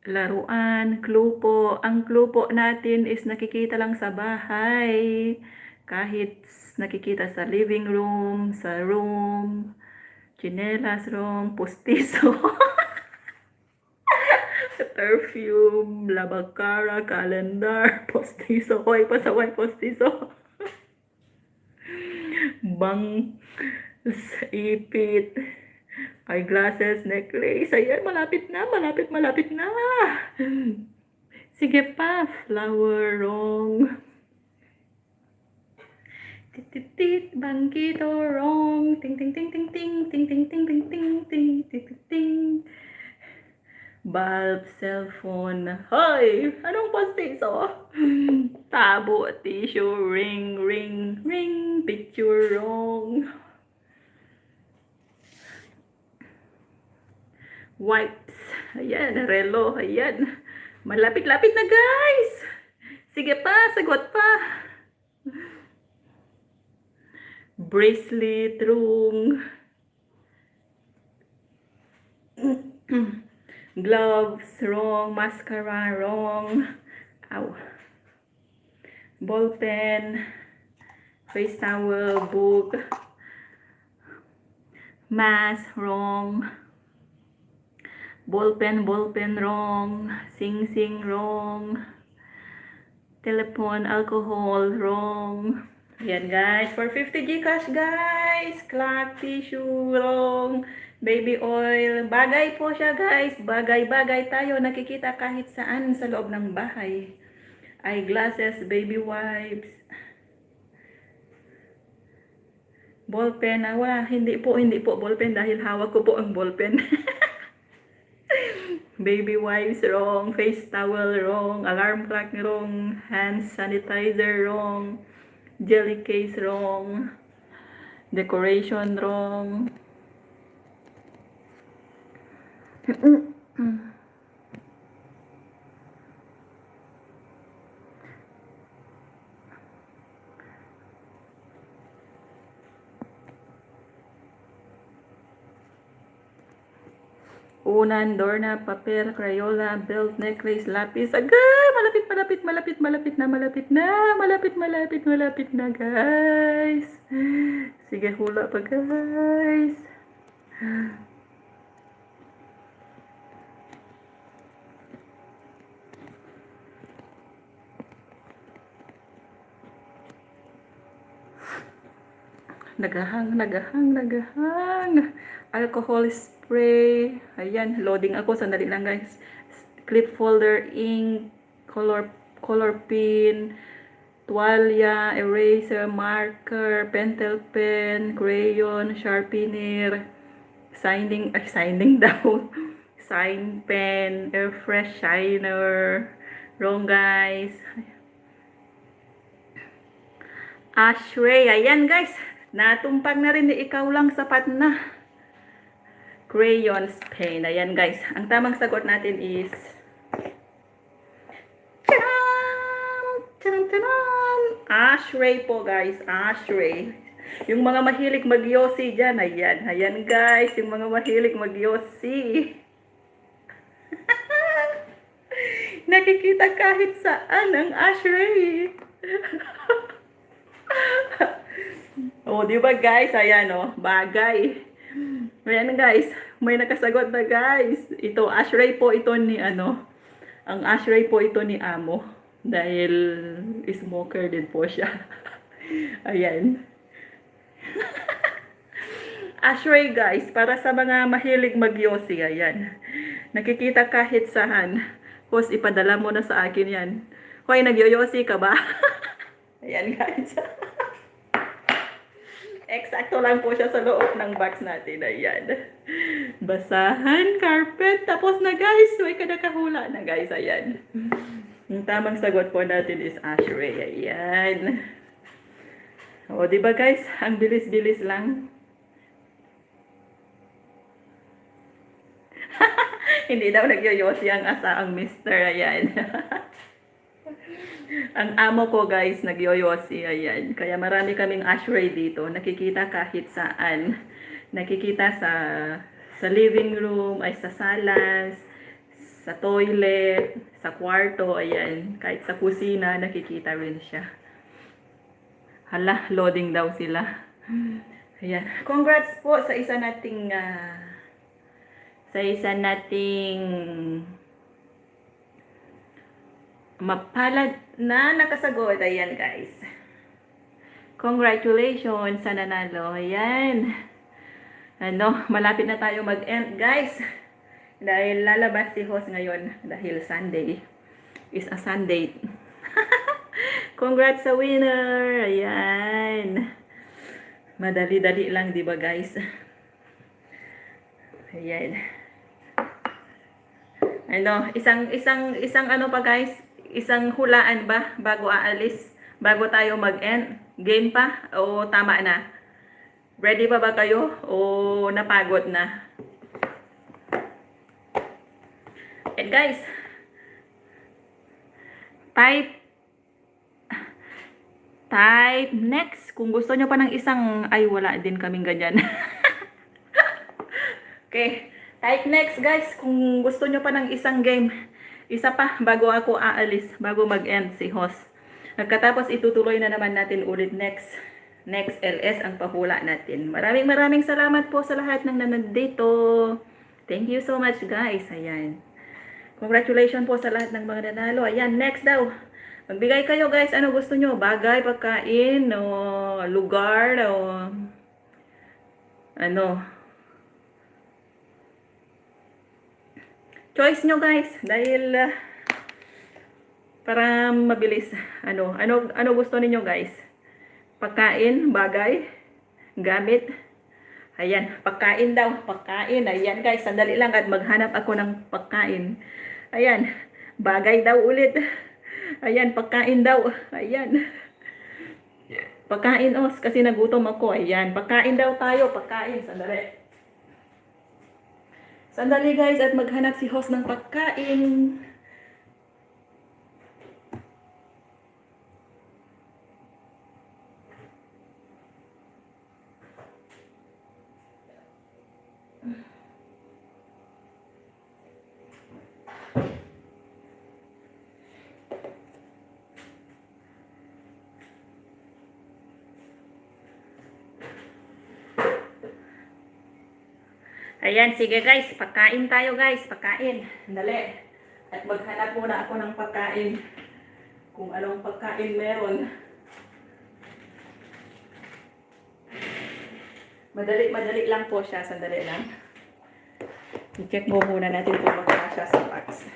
laruan, clue po. Ang clue po natin is nakikita lang sa bahay. Kahit nakikita sa living room, sa room, chinelas, room, postiso. Perfume, labakara, calendar, postiso. Hoy, pasaway, postiso. Bang, ipit, eyeglasses, necklace. Ayan, malapit na, malapit, malapit na. Sige pa, flower, wrong. Titit, bangkito, wrong. Ting, ting, ting, ting, ting, ting, ting, ting, ting, ting, ting, ting, ting, ting. Bulb, cellphone. Hoy! Anong postiso? Tabo, tissue, ring, ring, ring, picture, wrong. Wipes. Ayan, relo. Ayan. Malapit-lapit na guys. Sige pa, sagot pa. Bracelet, wrong. Gloves, wrong. Mascara, wrong. Ow. Ball pen, face towel, book, mask, wrong. Ball pen, wrong. Sing, wrong. Telephone, alcohol, wrong. Ayan guys, for 50 Gcash guys. Cloth, tissue, wrong. Baby oil, bagay po siya guys. Bagay tayo, nakikita kahit saan sa loob ng bahay. Eyeglasses, baby wipes, ballpen. Hindi po ballpen dahil hawak ko po ang ballpen. Baby wipes, wrong. Face towel, wrong. Alarm clock, wrong. Hand sanitizer, wrong. Jelly case, wrong. Decoration, wrong. Unan, doorknob, papel, crayola, belt, necklace, lapis. Agay! Malapit na, guys. Sige, hula pa, guys. Nagahang. Alcohol spray. Ayan, loading ako. Sandali lang guys. Clip folder, ink, color pin, tuwalya, eraser, marker, pentel pen, crayon, sharpener, signing daw. Sign pen, air freshener, Wrong, guys. Ashtray. Ayan, guys. Natumpag na rin ni ikaw lang sapat na. Crayons pen. Ayan, guys. Ang tamang sagot natin is ashtray po, guys. Ashtray. Yung mga mahilig mag-yossi dyan. Ayan. Ayan, guys. Yung mga mahilig mag-yossi. Nakikita kahit saan ang ashtray. Oh, di ba, guys? Ayan, oh. Bagay. Ayan, guys. May nakasagot na, guys. Ito, ashtray po ito ni, ano, ang ashtray po ito ni Amo. Dahil smoker din po siya. Ayan. Ashtray, guys, para sa mga mahilig mag-yossi. Ayan. Nakikita kahit saan. Host, ipadala mo na sa akin yan. Hoy, nag-yoyosi ka ba? Ayan, guys. Eksakto lang po siya sa loob ng box natin. Ayan. Basahan, carpet. Tapos na, guys. May nakahula na, guys. Ayan. Ang tamang sagot po natin is ashtray. Ayan. O, diba, guys? Ang bilis-bilis lang. Hindi daw nagyoyosi ang asaang mister. Ayan. Ang amo ko, guys, nagyoyosi. Ayan. Kaya marami kaming ashtray dito. Nakikita kahit saan. Nakikita sa living room, ay sa salas, sa toilet, sa kwarto. Ayan. Kahit sa kusina, nakikita rin siya. Hala, loading daw sila. Ayan. Congrats po sa isa nating mapalad na nakasagot. Ayan, guys. Congratulations sa nanalo. Ayan. Ano, malapit na tayo mag-end, guys. Dahil lalabas si host ngayon. Dahil Sunday is a Sunday. Congrats sa winner. Ayan. Madali-dali lang, di ba, guys? Ayan. Ano, isang ano pa, guys, isang hulaan ba bago aalis, bago tayo mag-end? Game pa o tama na? Ready pa ba kayo o napagod na? And guys, type next kung gusto nyo pa ng isang, ay wala din kaming ganyan. Okay. Type next, guys, kung gusto nyo pa ng isang game. Isa pa, bago ako aalis, bago mag-end si host. Nagkatapos, itutuloy na naman natin ulit next LS ang pahula natin. Maraming salamat po sa lahat ng nandito. Thank you so much, guys. Ayan. Congratulations po sa lahat ng mga nanalo. Ayan, next daw. Magbigay kayo, guys. Ano gusto nyo? Bagay, pagkain, o lugar, o ano, choice nyo, guys, dahil para mabilis. Ano gusto niyo, guys? Pagkain, bagay, gamit. Ayan, pagkain daw, pagkain. Ayan, guys, sandali lang at maghanap ako ng pagkain. Ayan, bagay daw ulit. Ayan, pagkain daw. Ayan. Pagkain, kasi nagutom ako. Ayan, pagkain daw tayo, pagkain. Sandali. Sandali, guys, at maghanap si host ng pagkain. Ayan, sige, guys, pagkain tayo, guys, pagkain. Dali. At maghanap muna ako ng pagkain. Kung anong pagkain meron. Madali lang po siya. Sandali lang. I-check mo muna natin kung magkasya sa box.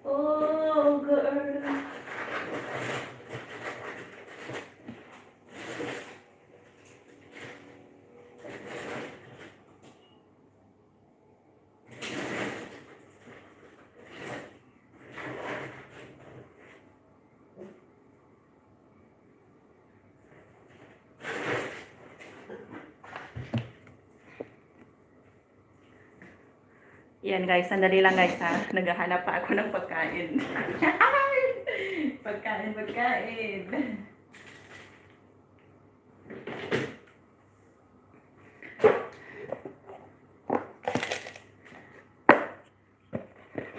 Oh, girl. Yan guys, sandali lang guys ha. Naghahanap pa ako ng pagkain. Pagkain.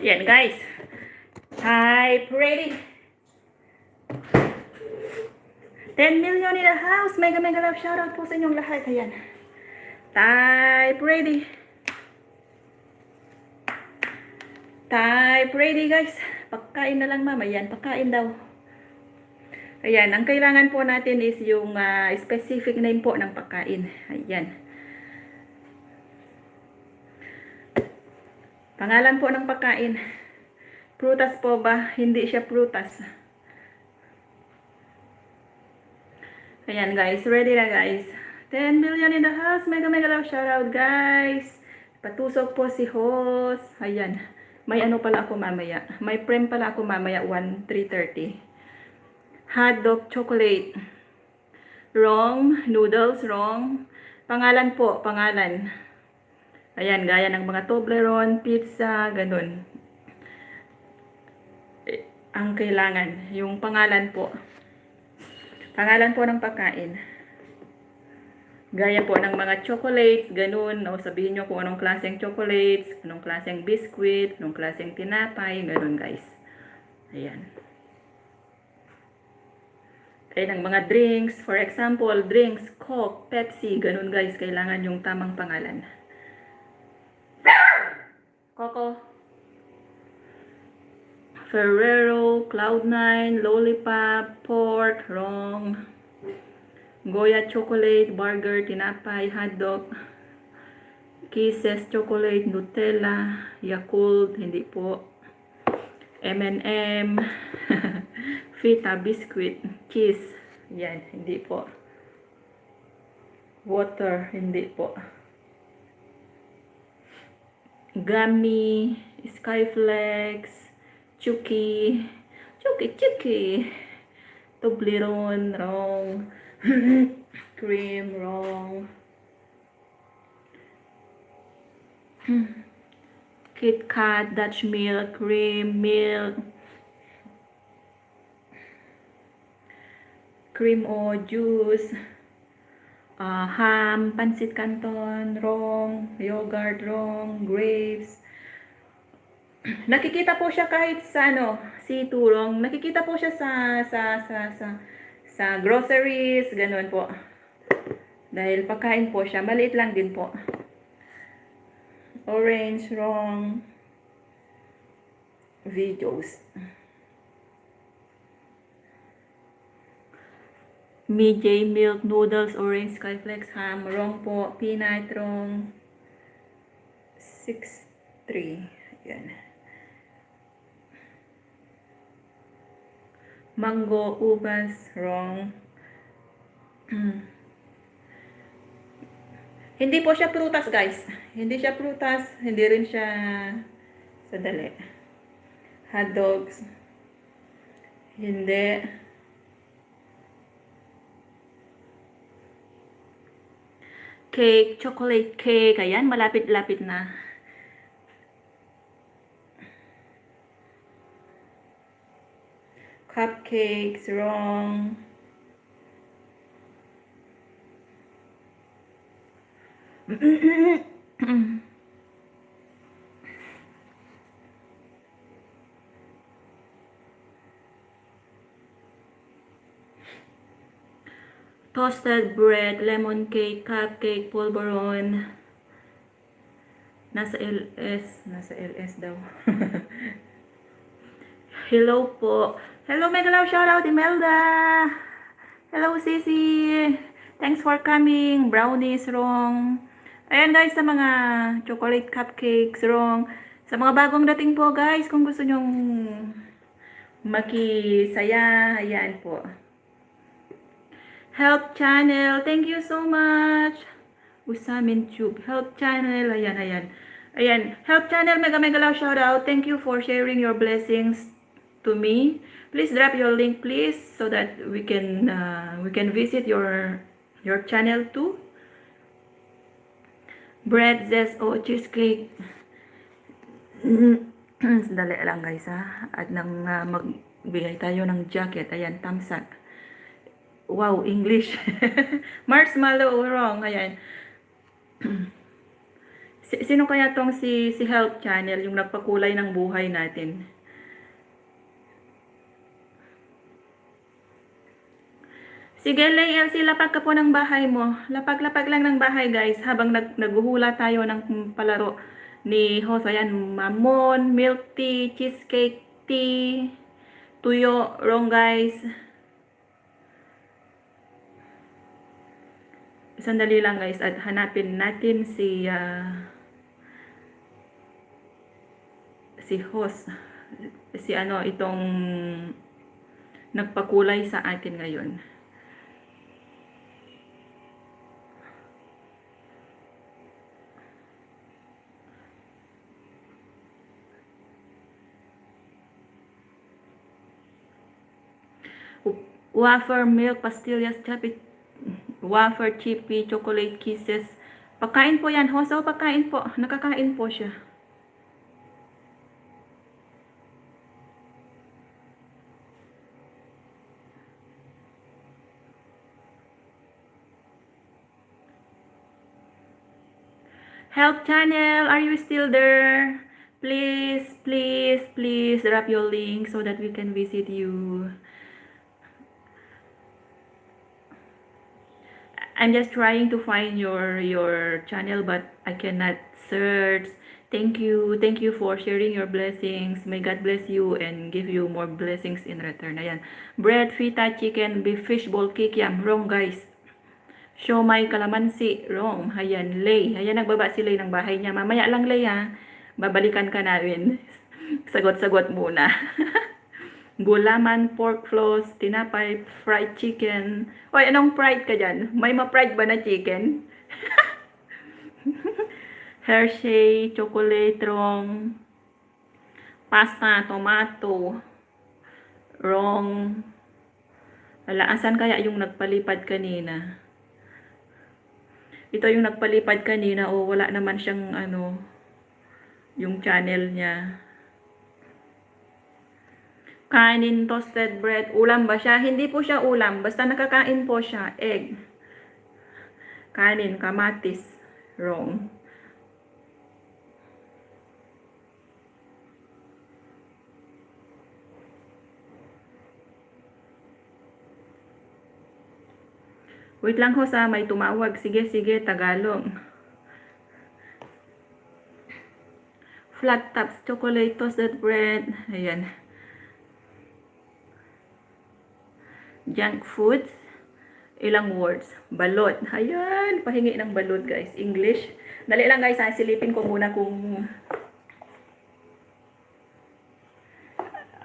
Yan guys. Type ready. 10 million in the house. Mega love shoutout po sa inyong lahat. Ayan. Type ready. Type ready guys. Pagkain na lang mama. Ayan, pagkain daw. Ayan, ang kailangan po natin is yung specific name po ng pagkain. Ayan. Pangalan po ng pagkain. Prutas po ba? Hindi siya prutas. Ayan guys, ready na guys. 10 million in the house. Mega love shoutout guys. Patusok po si host. Ayan. May ano pala ako mamaya. May prem pala ako mamaya 3:30. Hotdog chocolate. Wrong. Noodles wrong. Pangalan po, pangalan. Ayan, gaya ng mga Toblerone, pizza, ganun. Ang kailangan, yung pangalan po. Pangalan po ng pagkain. Gaya po ng mga chocolates, ganun. O sabihin nyo kung anong klaseng chocolates, anong klaseng biscuit, anong klaseng tinapay, ganun guys. Ayan. Kaya ng mga drinks, for example, drinks, Coke, Pepsi, ganun guys. Kailangan yung tamang pangalan. Coco, Ferrero, Cloud9, Lollipop, Port, wrong. Goya chocolate, burger, tinapay, hotdog, Kisses chocolate, Nutella, Yakult, hindi po. M&M, Fita biscuit, Kiss, yan, hindi po. Water, hindi po. Gummy, Skyflex, Chucky, Toblerone, wrong. Cream, wrong. Kit Kat, Dutch milk, cream, milk. Cream o juice. Ham, Pansit Canton, wrong. Yogurt, wrong. Grapes. Nakikita po siya kahit sa C2, wrong. Nakikita po siya sa groceries, ganun po. Dahil pagkain po siya, maliit lang din po. Orange, wrong. Videos. Midday milk, noodles, orange, Skyflex, ham, wrong po. Peanut, wrong. 6-3. Yan. Mango, ubas, wrong. Hindi po siya prutas, guys. Hindi siya prutas. Hindi rin siya sadali. Hot dogs. Hindi. Cake, chocolate cake. Ayan, malapit-lapit na. Cupcakes, wrong. Toasted bread, lemon cake, cupcake, pulveron. Nasa LS daw. Hello po. Hello, mega love shoutout, Imelda. Hello, Sisi. Thanks for coming. Brownies, wrong. Ayan guys, sa mga chocolate cupcakes, wrong. Sa mga bagong dating po guys, kung gusto nyong makisaya, ayan po. Help channel, thank you so much. Usamin Tube, help channel, ayan. Ayan, help channel, mega love shoutout. Thank you for sharing your blessings to me. Please drop your link, please, so that we can visit your channel too. Bread, zest, o cheesecake. Sandali lang guys ha. At nang magbigay tayo ng jacket. Ayan, tamsak. Wow, English. Marshmallow, wrong. Ayan. Sino kaya tong si Help Channel, yung nagpakulay ng buhay natin? Sige, Leia, lapag ka po ng bahay mo. Lapag-lapag lang ng bahay, guys, habang naghuhula tayo ng palaro ni Host. Ayan, mamon, milk tea, cheesecake tea, tuyo, wrong, guys. Sandali lang, guys, at hanapin natin si Host. Si ano, itong nagpakulay sa atin ngayon. Wafer, milk, pastillas, wafer, chippy, chocolate kisses. Pagkain po yan, Host. Pagkain po. Nakakain po siya. Help Channel, are you still there? Please, please, please drop your link so that we can visit you. I'm just trying to find your channel, but I cannot search. Thank you for sharing your blessings. May God bless you and give you more blessings in return. Ayan, bread, feta, chicken, beef, fish ball, kikiam. Wrong, guys. Siomay, kalamansi, wrong. Ayan, Lay. Ayan, nagbaba si Lay ng bahay niya. Mamaya lang, Lay, ha. Babalikan ka namin. Sagot-sagot muna. Gulaman, pork floss, tinapay, fried chicken. Hoy, anong fried ka dyan? May ma-fried ba na chicken? Hershey, chocolate, wrong. Pasta, tomato, wrong. Wala, asan kaya yung nagpalipad kanina? Ito yung nagpalipad kanina o wala naman siyang ano, yung channel niya. Kanin, toasted bread, ulam ba siya? Hindi po siya ulam, basta nakakain po siya, egg. Kanin, kamatis, wrong. Wait lang ho sa may tumawag. Sige, Tagalog. Flat tops, chocolate, toasted bread. Ayan. Junk food. Ilang words. Balot. Ayan. Pahingi ng balot, guys. English. Dali lang, guys. Silipin ko muna kung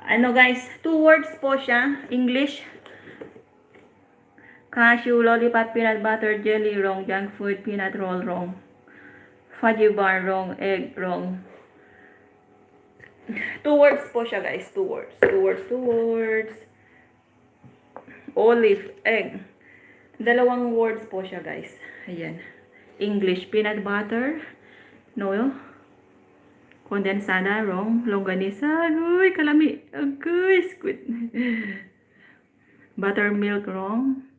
ano, guys. 2 words po siya. English. Cashew, lollipop, peanut butter, jelly, wrong. Junk food, peanut roll, wrong. Fudgy bar, wrong. Egg, wrong. 2 words po siya, guys. 2 words. 2 words, 2 words. Olive, egg. 2 words po siya, guys. Ayan. English, peanut butter. No. Kondensada, wrong. Longganisa, uy, kalami. Agoy, squid. Buttermilk, wrong.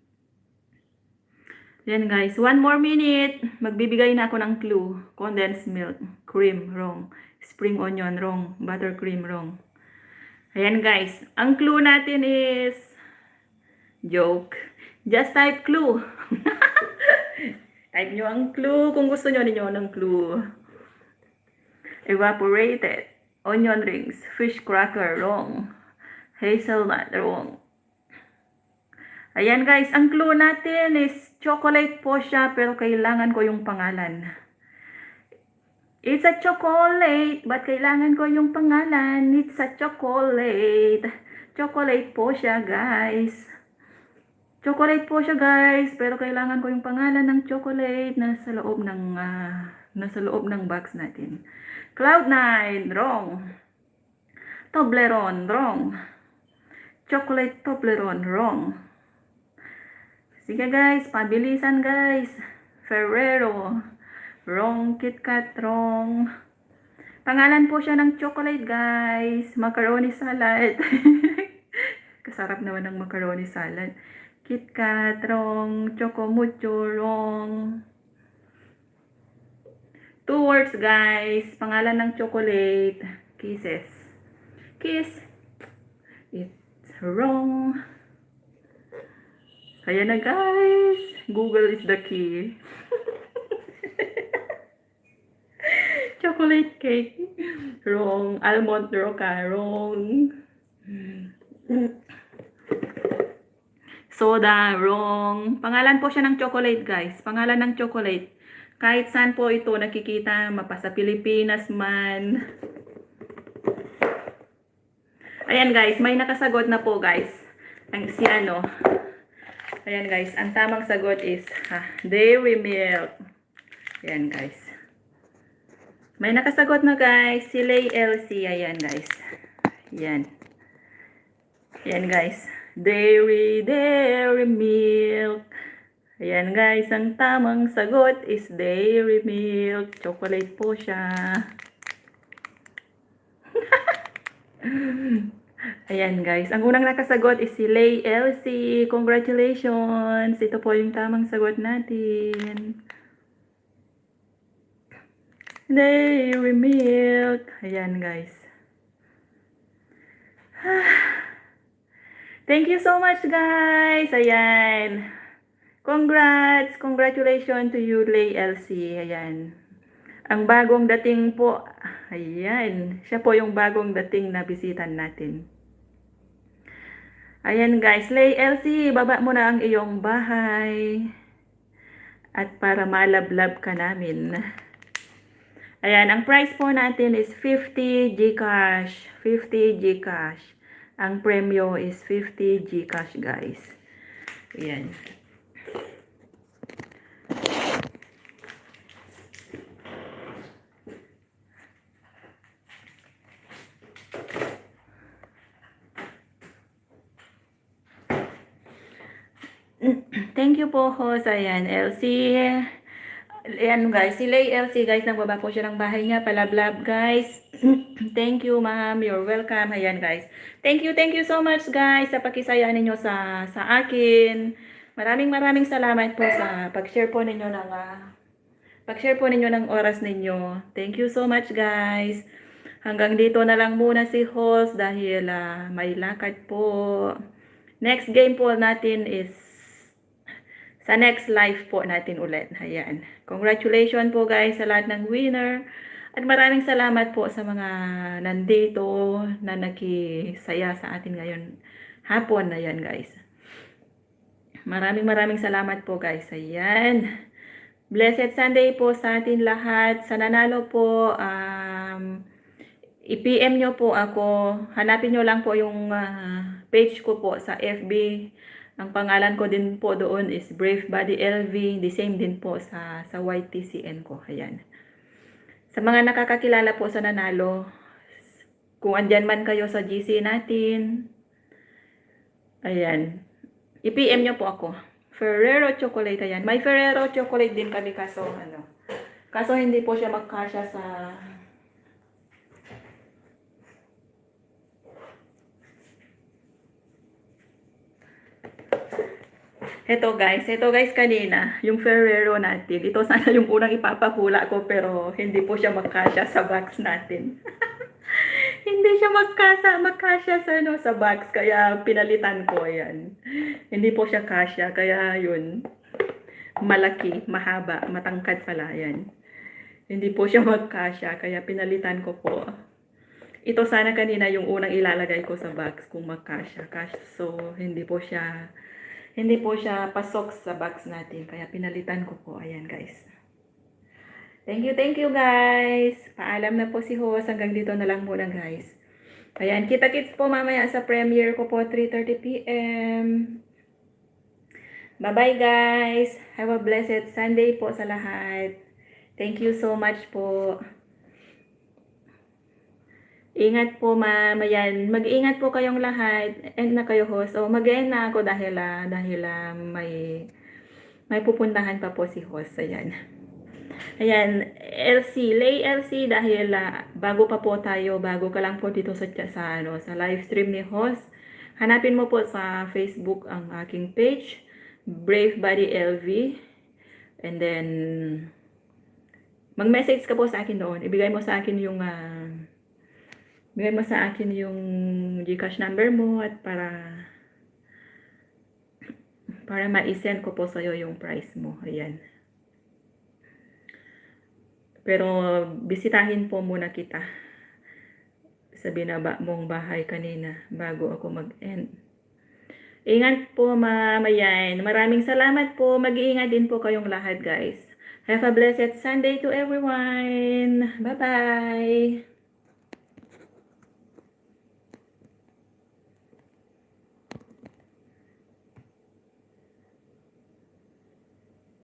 Then guys, 1 more minute. Magbibigay na ako ng clue. Condensed milk, cream, wrong. Spring onion, wrong. Buttercream, wrong. Ayan guys, ang clue natin is joke. Just type clue. Type nyo ang clue kung gusto nyo ninyo ng clue. Evaporated, onion rings, fish cracker, wrong. Hazelnut, wrong. Ayan guys, ang clue natin is chocolate po siya, pero kailangan ko yung pangalan. It's a chocolate, but kailangan ko yung pangalan. It's a chocolate. Chocolate po siya, guys. Chocolate po siya, guys, pero kailangan ko yung pangalan ng chocolate na sa loob ng box natin. Cloud9, wrong. Toblerone, wrong. Chocolate Toblerone, wrong. Sige guys, pabilisan guys. Ferrero, wrong. KitKat, wrong. Pangalan po siya ng chocolate, guys. Macaroni salad. Kasarap naman ng macaroni salad. KitKat, Rong, Chocomucho, Rong. 2 words, guys. Pangalan ng chocolate. Kisses. Kiss. It's wrong. Kaya na, guys. Google is the key. Chocolate cake. Wrong. Almond roca. Wrong. Soda. Wrong. Pangalan po siya ng chocolate, guys. Pangalan ng chocolate. Kahit saan po ito nakikita, mapasa Pilipinas man. Ayan, guys. May nakasagot na po, guys. Ang si ano. Ayan, guys. Ang tamang sagot is Dairy Milk. Ayan, guys. May nakasagot na, guys. Si Lay LC. Ayan, guys. Ayan. Ayan, guys. Dairy Milk. Ayan, guys. Ang tamang sagot is Dairy Milk. Chocolate po siya. Ayan, guys. Ang unang nakasagot is si Lay LC. Congratulations. Ito po yung tamang sagot natin. Dairy Milk. Ayan, guys. Thank you so much, guys. Ayan. Congrats. Congratulations to you, Lay LC. Ayan. Ang bagong dating po. Ayan. Siya po yung bagong dating na bisitan natin. Ayan, guys. Lay LC, baba mo na ang iyong bahay. At para malablab ka namin. Ayan, ang price po natin is 50 GCash. 50 GCash. Ang premyo is 50 GCash, guys. Ayan. Thank you po, host. Ayan, LC. Ayan, guys. Si Lay LC, guys. Nagbaba po siya ng bahay niya. Palablab, guys. Thank you, ma'am. You're welcome. Ayan, guys. Thank you so much, guys, sa pakisaya ninyo sa akin. Maraming salamat po sa pag-share po ninyo ng oras ninyo. Thank you so much, guys. Hanggang dito na lang muna si host dahil may lakad po. Next game po natin is sa next live po natin ulit. Ayan. Congratulations po, guys, sa lahat ng winner. At maraming salamat po sa mga nandito na nakisaya sa atin ngayon hapon. Ayan, guys. Maraming salamat po, guys. Ayan. Blessed Sunday po sa atin lahat. Sa nanalo po, i-PM nyo po ako. Hanapin nyo lang po yung page ko po sa FB. Ang pangalan ko din po doon is Brave Body LV. The same din po sa YTCN ko. Ayan. Sa mga nakakakilala po sa nanalo, kung andyan man kayo sa GC natin, ayan, i-PM nyo po ako. Ferrero Chocolate, ayan. May Ferrero Chocolate din kami kaso hindi po siya magkasya sa... Ito guys kanina, yung Ferrero natin. Ito sana yung unang ipapahula ko pero hindi po siya magkasya sa box natin. Hindi siya magkasya sa box kaya pinalitan ko yan. Hindi po siya kasya kaya yun. Malaki, mahaba, matangkad pala yan. Hindi po siya magkasya kaya pinalitan ko po. Ito sana kanina yung unang ilalagay ko sa box kung magkasya. So hindi po siya pasok sa box natin. Kaya pinalitan ko po. Ayan, guys. Thank you, guys. Paalam na po si host. Hanggang dito na lang muna, guys. Ayan, kita-kits po mamaya sa premiere ko po, 3:30 PM. Bye-bye, guys. Have a blessed Sunday po sa lahat. Thank you so much po. Ingat po, ma'am. Ayan, mag-ingat po kayong lahat. End na kayo, host. O, mag-end na ako dahil may pupuntahan pa po si host. Ayan. Ayan, LC, Lay LC, dahil bago pa po tayo, bago ka lang po dito sa live stream ni host, hanapin mo po sa Facebook ang aking page, Brave Body LV, and then mag-message ka po sa akin doon. Ibigay mo sa akin yung GCash number mo at para ma-send ko po sa iyo yung price mo. Ayan. Pero bisitahin po muna kita sa binaba mong bahay kanina bago ako mag-end. Ingat po mamayan. Maraming salamat po. Mag-iingat din po kayong lahat, guys. Have a blessed Sunday to everyone. Bye-bye.